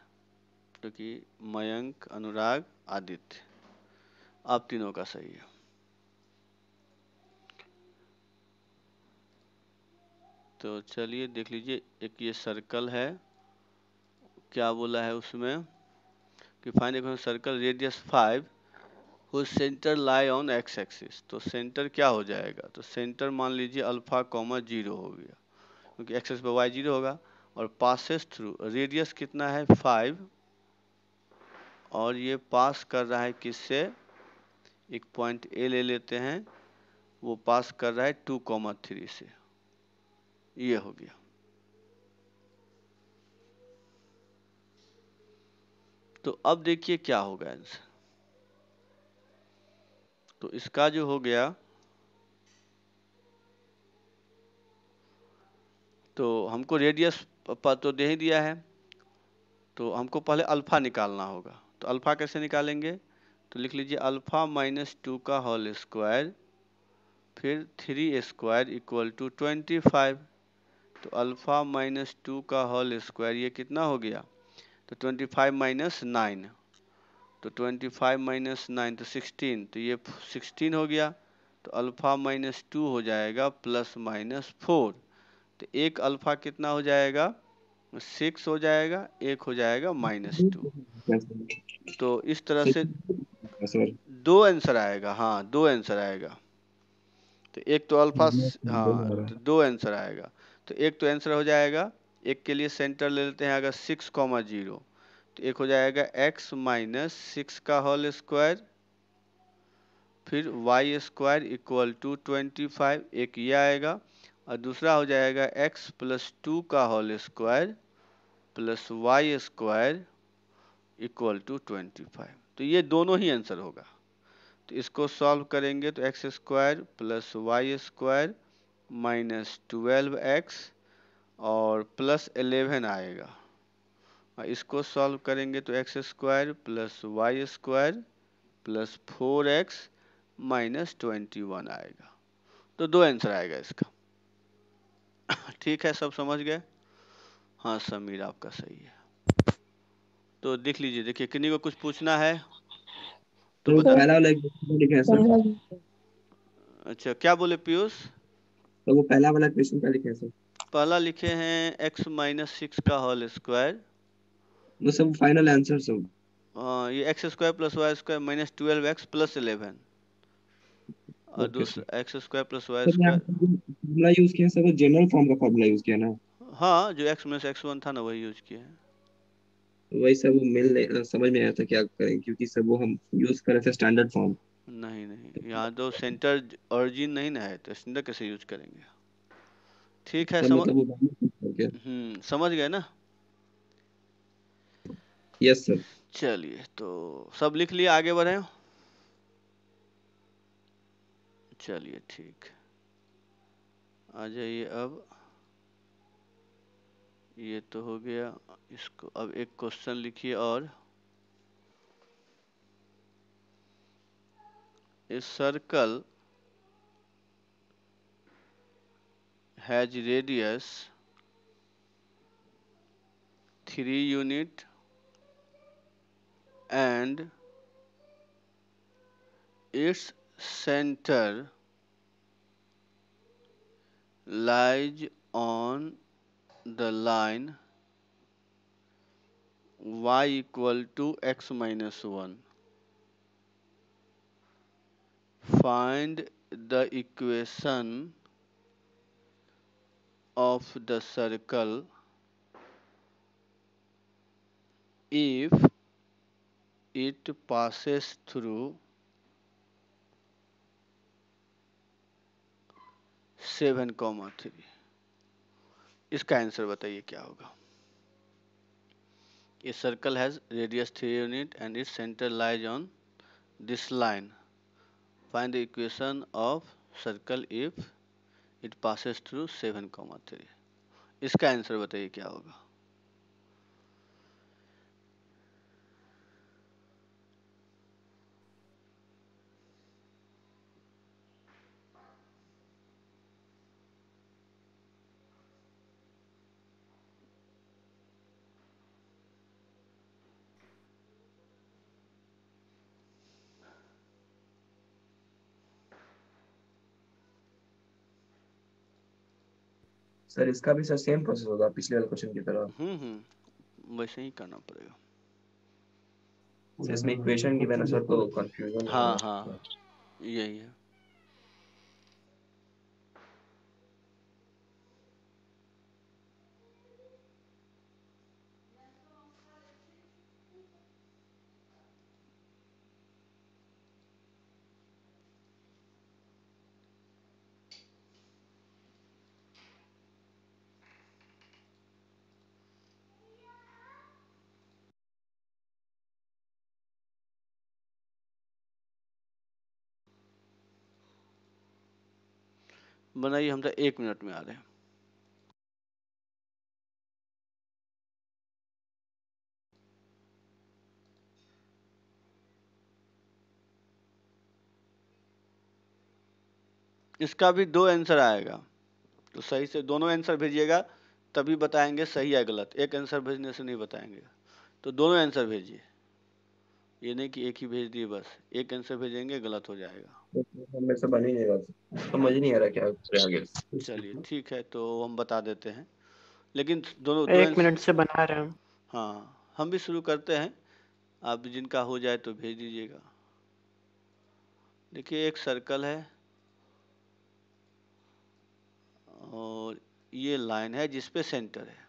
क्योंकि मयंक, अनुराग, आदित्य, आप तीनों का सही है। तो चलिए देख लीजिए, एक ये सर्कल है, क्या बोला है उसमें, कि find the circle radius 5 whose centre lie on x axis. तो सेंटर क्या हो जाएगा, तो सेंटर मान लीजिए अल्फा कॉमा 0 हो गया, क्योंकि एक्सेस पे वाई 0 होगा, और पासेस थ्रू, रेडियस कितना है 5, और ये पास कर रहा है किससे, एक पॉइंट ए ले लेते हैं, वो पास कर रहा है 2,3 से, ये हो गया। तो अब देखिए क्या होगा आंसर। तो इसका जो हो गया, तो हमको रेडियस तो दे ही दिया है, तो हमको पहले अल्फा निकालना होगा। तो अल्फा कैसे निकालेंगे, तो लिख लीजिए अल्फा -2 का होल स्क्वायर फिर 3 स्क्वायर इक्वल टू 25। तो अल्फा -2 का होल स्क्वायर ये कितना हो गया, तो 25 - 9, तो 25 - 9 तो 16, तो ये 16 हो गया। तो अल्फा -2 हो जाएगा +-4, तो एक अल्फा कितना हो जाएगा 6 हो जाएगा, एक हो जाएगा -2। तो इस तरह से सर दो आंसर आएगा, हाँ 2 आंसर आएगा। तो एक तो अल्फा, हाँ तो 2 आंसर आएगा। तो एक तो आंसर हो जाएगा, एक के लिए सेंटर ले लेते हैं अगर 6,0, तो एक हो जाएगा x - 6 का होल स्क्वायर फिर y स्क्वायर इक्वल टू 25, एक ये आएगा, और दूसरा हो जाएगा x + 2 का whole square plus y square equal to 25। तो ये दोनों ही आंसर होगा। तो इसको सॉल्व करेंगे तो x square plus y square -12x और +11 आएगा, और इसको सॉल्व करेंगे तो x square plus y square plus 4x -21 आएगा। तो 2 आंसर आएगा इसका। ठीक है, सब समझ गए? हाँ समीर आपका सही है। तो देख लीजिए, देखिए किन्हीं को कुछ पूछना है तो तो बता। पहला वाला क्वेश्चन लिखा है सर। अच्छा क्या बोले पीयूष? तो वो पहला वाला क्वेश्चन क्या लिखा है सर? पहला लिखे हैं x - 6 का होल स्क्वायर, वो सब फाइनल आंसर सब। ये x square plus y square -12x + 11, और ओके सर। दूसरा x square plus y sir यहाँ स्क्वायर। पर जो फॉर्मूला यूज किया है सर वो जनरल फॉर्म का फॉर्मूला यूज किया ना? हाँ जो x - x1 था ना वही यूज किए हैं। तो वही सब समझ में आया था क्या करें, क्योंकि सब वो हम यूज कर रहे थे स्टैंडर्ड फॉर्म। नहीं नहीं, यहाँ तो सेंटर ओरिजिन नहीं ना है, तो सेंटर कैसे यूज करेंगे। ठीक है, सर समझ, मतलब वो क्या? समझ गए ना? Yes sir. चलिए, तो सब लिख लिया, आगे बढ़े। चलिए ठीक, आ जाइए अब। ये तो हो गया, इसको अब एक क्वेश्चन लिखिए और A circle has radius 3 unit and its center lies on the line y = x - 1. Find the equation of the circle if it passes through 7,3। इसका आंसर बताइए क्या होगा। A circle has radius 3 unit and its center lies on this line. Find the equation of circle if it passes through 7,3। इसका आंसर बताइए क्या होगा। सर इसका भी सर सेम प्रोसेस होगा पिछले वाले क्वेश्चन की तरह? वैसे ही करना पड़ेगा। इसमें इक्वेशन की मैंने सर तो कंफ्यूजन हाँ हाँ यही है। बनाइए, हम तो 1 मिनट में आ रहे हैं। इसका भी 2 आंसर आएगा, तो सही से दोनों आंसर भेजिएगा तभी बताएंगे सही या गलत। एक आंसर भेजने से नहीं बताएंगे, तो दोनों आंसर भेजिए। ये नहीं कि एक ही भेज दिए बस, एक आंसर भेजेंगे गलत हो जाएगा। हमें से बन ही नहीं रहा, समझ नहीं आ रहा क्या करें आगे। चलिए ठीक है, तो हम बता देते हैं, लेकिन दोनों 1 मिनट से बना रहे हैं। हाँ हम भी शुरू करते हैं, आप जिनका हो जाए तो भेज दीजिएगा। देखिए एक सर्कल है और ये लाइन है जिस पे सेंटर है।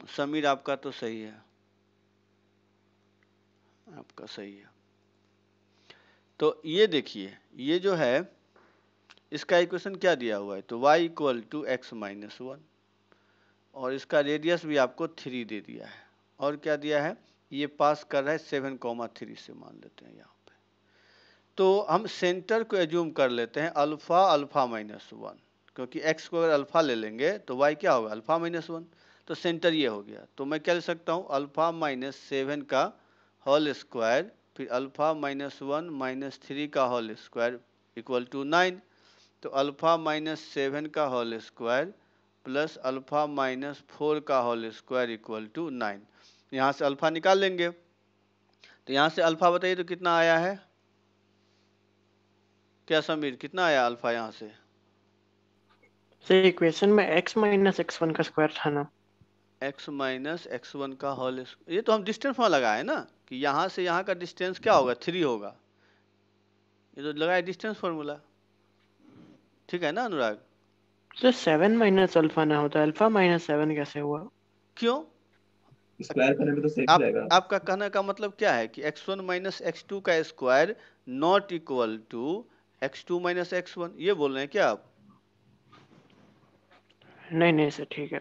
समीर आपका तो सही है, आपका सही है। तो ये देखिए, ये जो है इसका इक्वेशन क्या दिया हुआ है, तो y equal to x minus 1, और इसका रेडियस भी आपको 3 दे दिया है, और क्या दिया है, ये पास कर रहा है 7,3 से, मान लेते हैं यहाँ पे। तो हम सेंटर को एज्यूम कर लेते हैं अल्फा अल्फा माइनस 1, क्योंकि x को अगर अल्फा ले लेंगे तो y क्या होगा, अल्फा माइनस 1। तो सेंटर ये हो गया, तो मैं क्या ले सकता हूँ, अल्फा माइनस 7 का होल स्क्वायर, फिर अल्फा माइनस 1 माइनस 3 का होल स्क्वायर इक्वल टू 9। तो अल्फा माइनस 7 का whole square plus alpha minus 4 का होल स्क्वायर इक्वल टू 9। यहाँ से अल्फा निकाल लेंगे, तो यहाँ से अल्फा बताइए तो कितना आया है, क्या समीर कितना आया अल्फा यहाँ से? सर इक्वेशन में x माइनस x1 का स्क्वायर था ना, x माइनस x1 का होल, ये तो हम डिस्टेंस वहाँ लगाए ना, कि यहाँ से यहाँ का डिस्टेंस क्या होगा, 3 होगा, ये तो लगाए डिस्टेंस फॉर्मूला, ठीक है ना अनुराग? सर 7 माइनस अल्फा ना होता, अल्फा माइनस 7 कैसे हुआ? क्यों? स्क्वायर करने में तो सेफ रहेगा। आपका कहने का मतलब क्या है कि x1 माइनस x2 का square not equal to x2 minus x1, ये बोल रहे हैं क्या आप? नहीं नहीं सर ठीक है।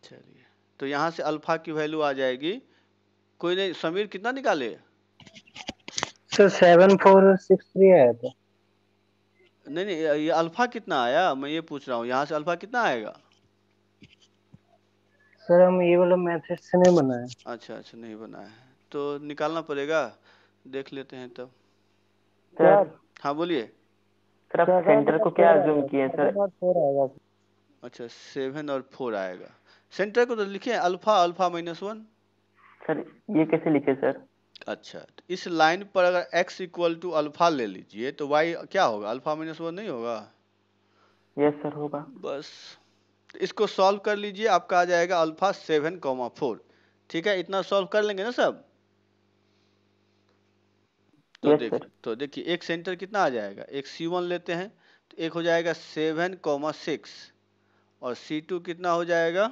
चलिए, तो यहाँ से अल्फा की वैल्यू आ जाएगी, कोई नहीं, समीर कितना निकाले? सर 7463 आया था। नहीं नहीं, ये अल्फा कितना आया मैं ये पूछ रहा हूँ, यहाँ से अल्फा कितना आएगा? सर हम ये वाला मैथड से नहीं बनाए। अच्छा अच्छा, नहीं बना है तो निकालना पड़ेगा, देख लेते हैं तब। सर हाँ बोलिए। सर आप सेंटर को क्या अज्यूम किए सर? 4 आएगा। अच्छा 7 और 4 आएगा, सेंटर को तो लिखे अल्फा अल्फा माइनस 1। सर ये कैसे लिखे सर? अच्छा, तो इस लाइन पर अगर x इक्वल टू अल्फा ले लीजिए तो y क्या होगा, अल्फा माइनस 1 नहीं होगा? यस सर होगा। बस, तो इसको सॉल्व कर लीजिए, आपका आ जाएगा अल्फा 7,4। ठीक है, इतना सॉल्व कर लेंगे ना सब? तो देखिए एक सेंटर कितना आ जाएगा, एक C1 लेते हैं तो एक हो जाएगा 7,6, और C2 कितना हो जाएगा,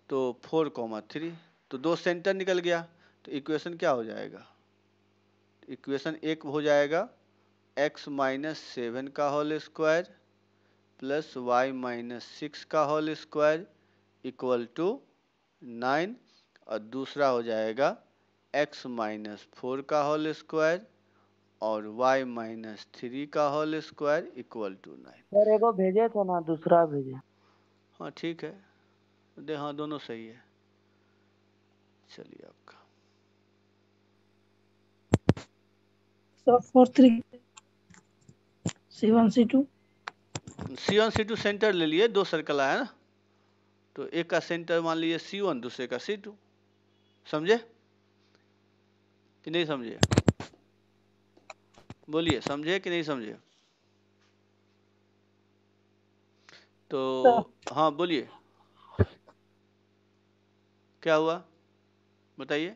तो 4,3, तो 2 सेंटर निकल गया। तो इक्वेशन क्या हो जाएगा, इक्वेशन एक हो जाएगा x माइनस 7 का whole square plus y minus 6 का होल स्क्वायर इक्वल टू 9, और दूसरा हो जाएगा x माइनस 4 का होल स्क्वायर और y माइनस 3 का whole square equal to 9। Sir एगो भेजे थे ना, दूसरा भेजे। हाँ ठीक है, हाँ दोनों सही है। चलिए आपका sir 43 C1 C2 C1 C2 centre ले लिए, 2 सर्कल आया ना, तो एक का सेंटर मान लीजिए C1, दूसरे का C2, समझे कि नहीं समझे? बोलिए समझे कि नहीं समझे? तो हाँ बोलिए, क्या हुआ बताइए।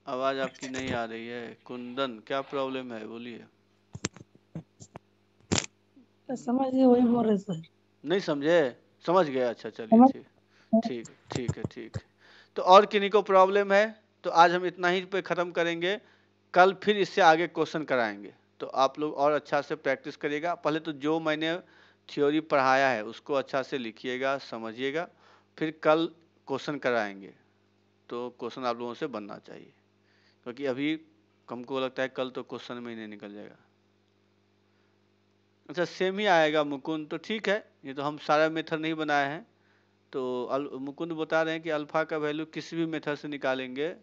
आवाज आपकी नहीं आ रही है कुंदन, क्या प्रॉब्लम है बोलिए। सर समझ गए वही बोल रहे सर। नहीं समझे, समझ गए, अच्छा चलिए समझ ठीक, ठीक ठीक है ठीक है। तो और किन्हीं को प्रॉब्लम है तो आज हम इतना ही पे ख़त्म करेंगे, कल फिर इससे आगे क्वेश्चन कराएंगे। तो आप लोग और अच्छा से प्रैक्टिस करिएगा। पहले तो जो मैंने थ्योरी पढ़ाया है उसको अच्छा से लिखिएगा, समझिएगा, फिर कल क्वेश्चन कराएंगे। तो क्वेश्चन आप लोगों से बनना चाहिए, क्योंकि अभी हमको लगता है कल तो क्वेश्चन में ही नहीं निकल जाएगा। अच्छा सेम ही आएगा मुकुंद, तो ठीक है, ये तो हम सारा मेथड नहीं बनाए हैं। तो मुकुंद बता रहे हैं कि अल्फ़ा का वैल्यू किसी भी मेथड से निकालेंगे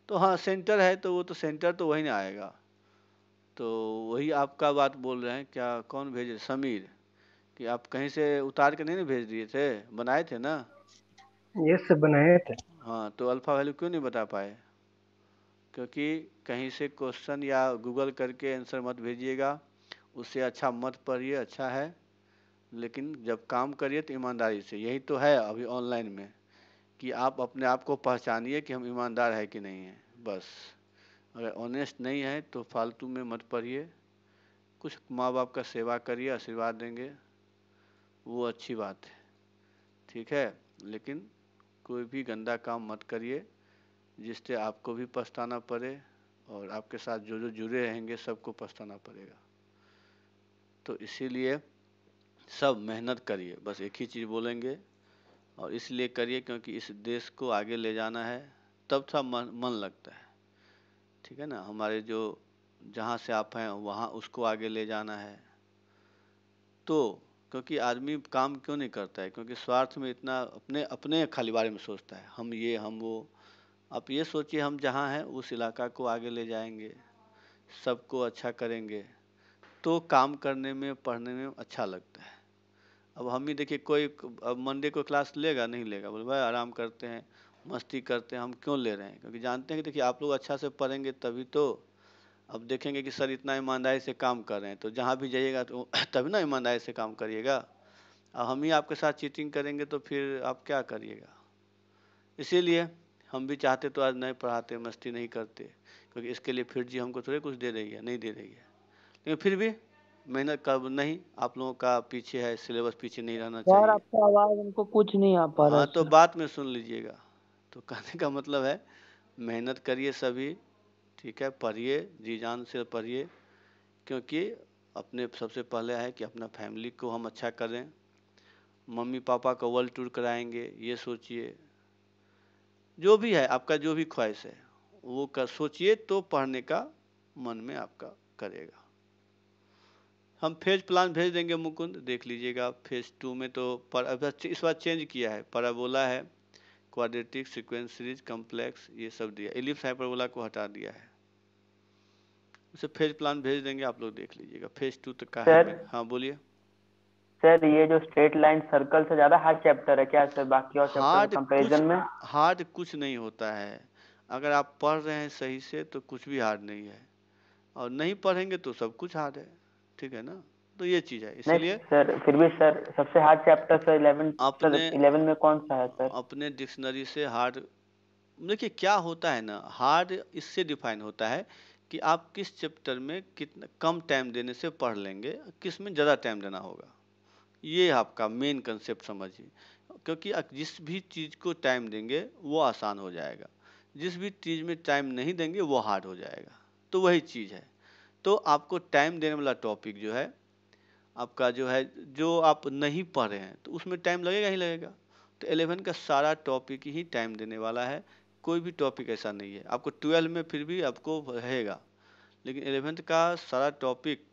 तो हाँ सेंटर है तो वो तो सेंटर तो वही ना आएगा। तो वही आपका बात बोल रहे हैं, क्या कौन भेजे, समीर, कि आप कहीं से उतार के नहीं ना भेज दिए थे, बनाए थे ना। ये सब बनाए थे। हाँ तो अल्फ़ा वैल्यू क्यों नहीं बता पाए, क्योंकि कहीं से क्वेश्चन या गूगल करके आंसर मत भेजिएगा, उससे अच्छा मत पढ़िए, अच्छा है, लेकिन जब काम करिए तो ईमानदारी से। यही तो है अभी ऑनलाइन में कि आप अपने आप को पहचानिए कि हम ईमानदार है कि नहीं है, बस। अगर ऑनेस्ट नहीं है तो फालतू में मत पढ़िए, कुछ माँ बाप का सेवा करिए, आशीर्वाद देंगे, वो अच्छी बात है, ठीक है। लेकिन कोई भी गंदा काम मत करिए जिससे आपको भी पछताना पड़े और आपके साथ जो जो जुड़े रहेंगे सबको पछताना पड़ेगा। तो इसीलिए सब मेहनत करिए, बस एक ही चीज़ बोलेंगे, और इसलिए करिए क्योंकि इस देश को आगे ले जाना है, तब था मन लगता है, ठीक है ना। हमारे जो जहाँ से आप हैं वहाँ उसको आगे ले जाना है। तो क्योंकि आदमी काम क्यों नहीं करता है, क्योंकि स्वार्थ में इतना अपने अपने खाली बारे में सोचता है, हम ये हम वो। आप ये सोचिए हम जहाँ हैं उस इलाका को आगे ले जाएंगे, सबको अच्छा करेंगे, तो काम करने में पढ़ने में अच्छा लगता है। अब हम ही देखिए, कोई अब मंडे को क्लास लेगा नहीं लेगा, बोले भाई आराम करते हैं, मस्ती करते हैं, हम क्यों ले रहे हैं, क्योंकि जानते हैं कि देखिए आप लोग अच्छा से पढ़ेंगे तभी तो। अब देखेंगे कि सर इतना ईमानदारी से काम कर रहे हैं, तो जहाँ भी जाइएगा तो तभी ना ईमानदारी से काम करिएगा। अब हम ही आपके साथ चीटिंग करेंगे तो फिर आप क्या करिएगा। इसीलिए हम भी चाहते तो आज नहीं पढ़ाते, मस्ती नहीं करते, क्योंकि इसके लिए फिर जी हमको थोड़े कुछ दे रही है, नहीं दे रही है, लेकिन फिर भी मेहनत कर नहीं, आप लोगों का पीछे है, सिलेबस पीछे नहीं रहना यार चाहिए। आपका आवाज हमको कुछ नहीं आ पा रहा हाँ है तो सर। बात में सुन लीजिएगा। तो कहने का मतलब है मेहनत करिए सभी, ठीक है, पढ़िए, जी जान से पढ़िए, क्योंकि अपने सबसे पहले है कि अपना फैमिली को हम अच्छा करें, मम्मी पापा का वर्ल्ड टूर कराएंगे, ये सोचिए। जो भी है आपका, जो भी ख्वाहिश है वो कर सोचिए, तो पढ़ने का मन में आपका करेगा। हम फेज प्लान भेज देंगे मुकुंद, देख लीजिएगा। फेज 2 में तो इस बार चेंज किया है, पैराबोला है, क्वाड्रेटिक, सीक्वेंस सीरीज, कॉम्प्लेक्स, ये सब दिया, एलिप्स हाइपरबोला को हटा दिया है। उसे फेज प्लान भेज देंगे, आप लोग देख लीजिएगा। फेज 2 तक का है। हाँ बोलिए। सर ये जो स्ट्रेट लाइन सर्कल से ज्यादा हार्ड चैप्टर है क्या सर, बाकी और चैप्टर के कंपैरिजन में? हार्ड कुछ नहीं होता है, अगर आप पढ़ रहे हैं सही से तो कुछ भी हार्ड नहीं है, और नहीं पढ़ेंगे तो सब कुछ हार्ड है, ठीक है ना। तो ये चीज़ है, इसलिए नहीं सर, फिर भी सर सबसे हार्ड चैप्टर सर 11 में कौन सा है सर? अपने डिक्शनरी से हार्ड, देखिए क्या होता है ना, हार्ड इससे डिफाइन होता है कि आप किस चैप्टर में कितना कम टाइम देने से पढ़ लेंगे, किस में ज़्यादा टाइम देना होगा, ये आपका मेन कंसेप्ट समझिए। क्योंकि जिस भी चीज़ को टाइम देंगे वो आसान हो जाएगा, जिस भी चीज़ में टाइम नहीं देंगे वो हार्ड हो जाएगा, तो वही चीज़ है। तो आपको टाइम देने वाला टॉपिक जो है आपका, जो है जो आप नहीं पढ़ रहे हैं तो उसमें टाइम लगेगा ही लगेगा। तो 11 का सारा टॉपिक ही टाइम देने वाला है, कोई भी टॉपिक ऐसा नहीं है। आपको 12 में फिर भी आपको रहेगा, लेकिन 11th का सारा टॉपिक,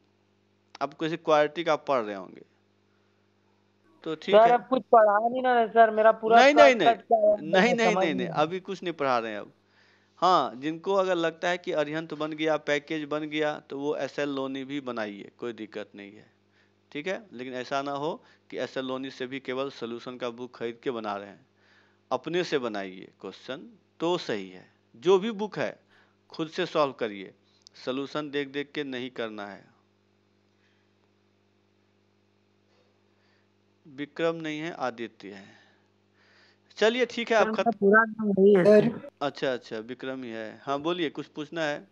आप किसी क्वालिटी का आप पढ़ रहे होंगे तो ठीक सर है। अब कुछ पढ़ा नहीं ना रहे सर, मेरा पूरा नहीं नहीं शॉर्टकट नहीं क्या है नहीं नहीं समझ नहीं नहीं, नहीं आ अभी कुछ नहीं पढ़ा रहे हैं अब। हाँ, जिनको अगर लगता है कि अरिहंत बन गया, पैकेज बन गया, तो वो एसएल लोनी भी बनाइए, कोई दिक्कत नहीं है, ठीक है। लेकिन ऐसा ना हो कि एसएल लोनी से भी केवल सोल्यूशन का बुक खरीद के बना रहे हैं, अपने से बनाइए क्वेश्चन तो सही है। जो भी बुक है खुद से सॉल्व करिए, सोल्यूशन देख देख के नहीं करना है, विक्रम नहीं है, आदित्य है। चलिए ठीक है, सर आप मेरा पूरा नाम वही है सर सर। अच्छा अच्छा, विक्रम ही है। हाँ बोलिए, कुछ पूछना है?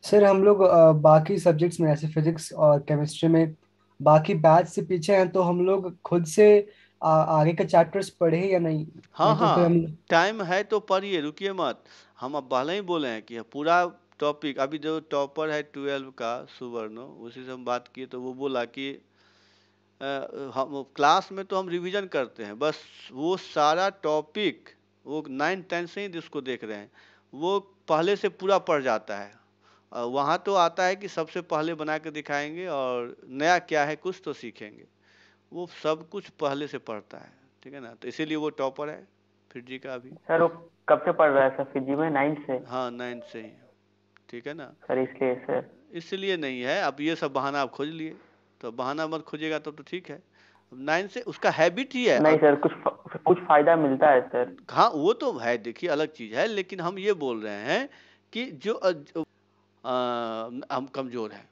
सर हम लोग बाकी सब्जेक्ट्स में ऐसे फिजिक्स और केमिस्ट्री में बाकी बैच से पीछे हैं, तो हम लोग खुद से आगे के चैप्टर्स पढ़े या नहीं? हाँ नहीं तो फिर हाँ, हम टाइम है तो पढ़िए, रुकिए मत। हम अब पहले ही बोले हैं कि पूरा टॉपिक, अभी जो टॉपर है 12 का सुवर्ण, उसी से हम बात किए तो वो बोला कि हम क्लास में तो हम रिवीजन करते हैं, बस वो सारा टॉपिक वो 9-10 से ही जिसको देख रहे हैं वो पहले से पूरा पढ़ जाता है। वहाँ तो आता है कि सबसे पहले बना के दिखाएंगे और नया क्या है कुछ तो सीखेंगे, वो सब कुछ पहले से पढ़ता है, ठीक है ना। तो इसीलिए वो टॉपर है फिर जी का अभी। सर वो कब से पढ़ रहा है सर, फिजी में 9th से? हाँ 9 से ही, ठीक है ना। सर इसलिए सर। इसलिए नहीं है, अब ये सब बहाना आप खोज लिए, तो बहाना मत खोजिएगा तब तो ठीक है। 9 से उसका हैबिट ही है। नहीं सर, कुछ फायदा मिलता है सर। हाँ वो तो है, देखिए अलग चीज है, लेकिन हम ये बोल रहे हैं कि हम कमजोर हैं,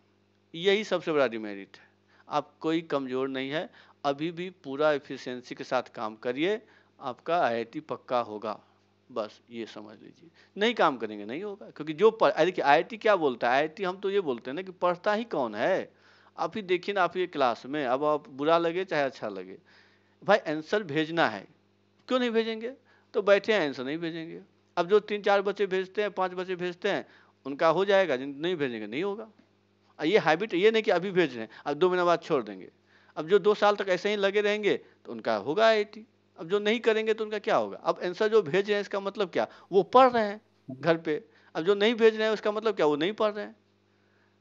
यही सबसे बड़ा डिमेरिट है। आप कोई कमजोर नहीं है, अभी भी पूरा एफिशिएंसी के साथ काम करिए, आपका आईआईटी पक्का होगा, बस ये समझ लीजिए। नहीं काम करेंगे नहीं होगा, क्योंकि जो देखिए आईआईटी क्या बोलता है, आईआईटी हम तो ये बोलते हैं ना कि पढ़ता ही कौन है। आप ही देखिए ना, आप ये क्लास में, अब आप बुरा लगे चाहे अच्छा लगे, भाई आंसर भेजना है, क्यों नहीं भेजेंगे? तो बैठे हैं आंसर नहीं भेजेंगे। अब जो 3-4 बच्चे भेजते हैं, 5 बच्चे भेजते हैं, उनका हो जाएगा, जिन नहीं भेजेंगे नहीं होगा। ये हैबिट ये नहीं कि अभी भेज रहे हैं अब 2 महीने बाद छोड़ देंगे। अब जो 2 साल तक ऐसे ही लगे रहेंगे तो उनका होगा आईआईटी। अब जो नहीं करेंगे तो उनका क्या होगा? अब आंसर जो भेज रहे हैं इसका मतलब क्या, वो पढ़ रहे हैं घर पे। अब जो नहीं भेज रहे हैं उसका मतलब क्या, वो नहीं पढ़ रहे हैं।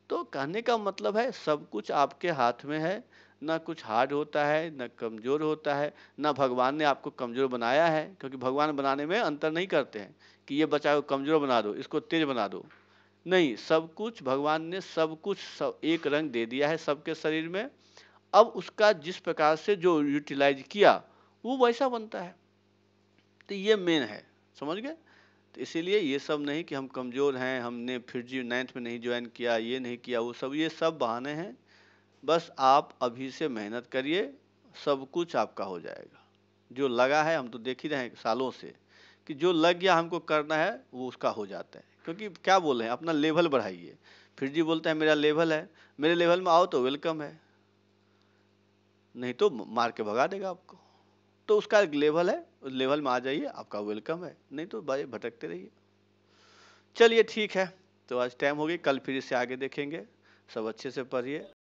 तो कहने का मतलब है सब कुछ आपके हाथ में है, ना कुछ हार्ड होता है ना कमज़ोर होता है, ना भगवान ने आपको कमज़ोर बनाया है, क्योंकि भगवान बनाने में अंतर नहीं करते हैं कि ये बच्चा को कमज़ोर बना दो, इसको तेज बना दो। नहीं, सब कुछ भगवान ने सब कुछ सब एक रंग दे दिया है सबके शरीर में। अब उसका जिस प्रकार से जो यूटिलाइज किया वो वैसा बनता है। तो ये मेन है, समझ गए। तो इसीलिए ये सब नहीं कि हम कमज़ोर हैं, हमने फिर जी 9th में नहीं ज्वाइन किया, ये नहीं किया, वो सब, ये सब बहाने हैं। बस आप अभी से मेहनत करिए, सब कुछ आपका हो जाएगा। जो लगा है, हम तो देख ही रहे हैं सालों से कि जो लग गया हमको करना है वो उसका हो जाता है। क्योंकि क्या बोल रहे हैं, अपना लेवल बढ़ाइए। फिर जी बोलते हैं मेरा लेवल है, मेरे लेवल में आओ तो वेलकम है, नहीं तो मार के भगा देगा आपको। तो उसका एक लेवल है, उस लेवल में आ जाइए, आपका वेलकम है, नहीं तो भाई भटकते रहिए। चलिए ठीक है, तो आज टाइम हो गई, कल फिर इससे आगे देखेंगे। सब अच्छे से पढ़िए।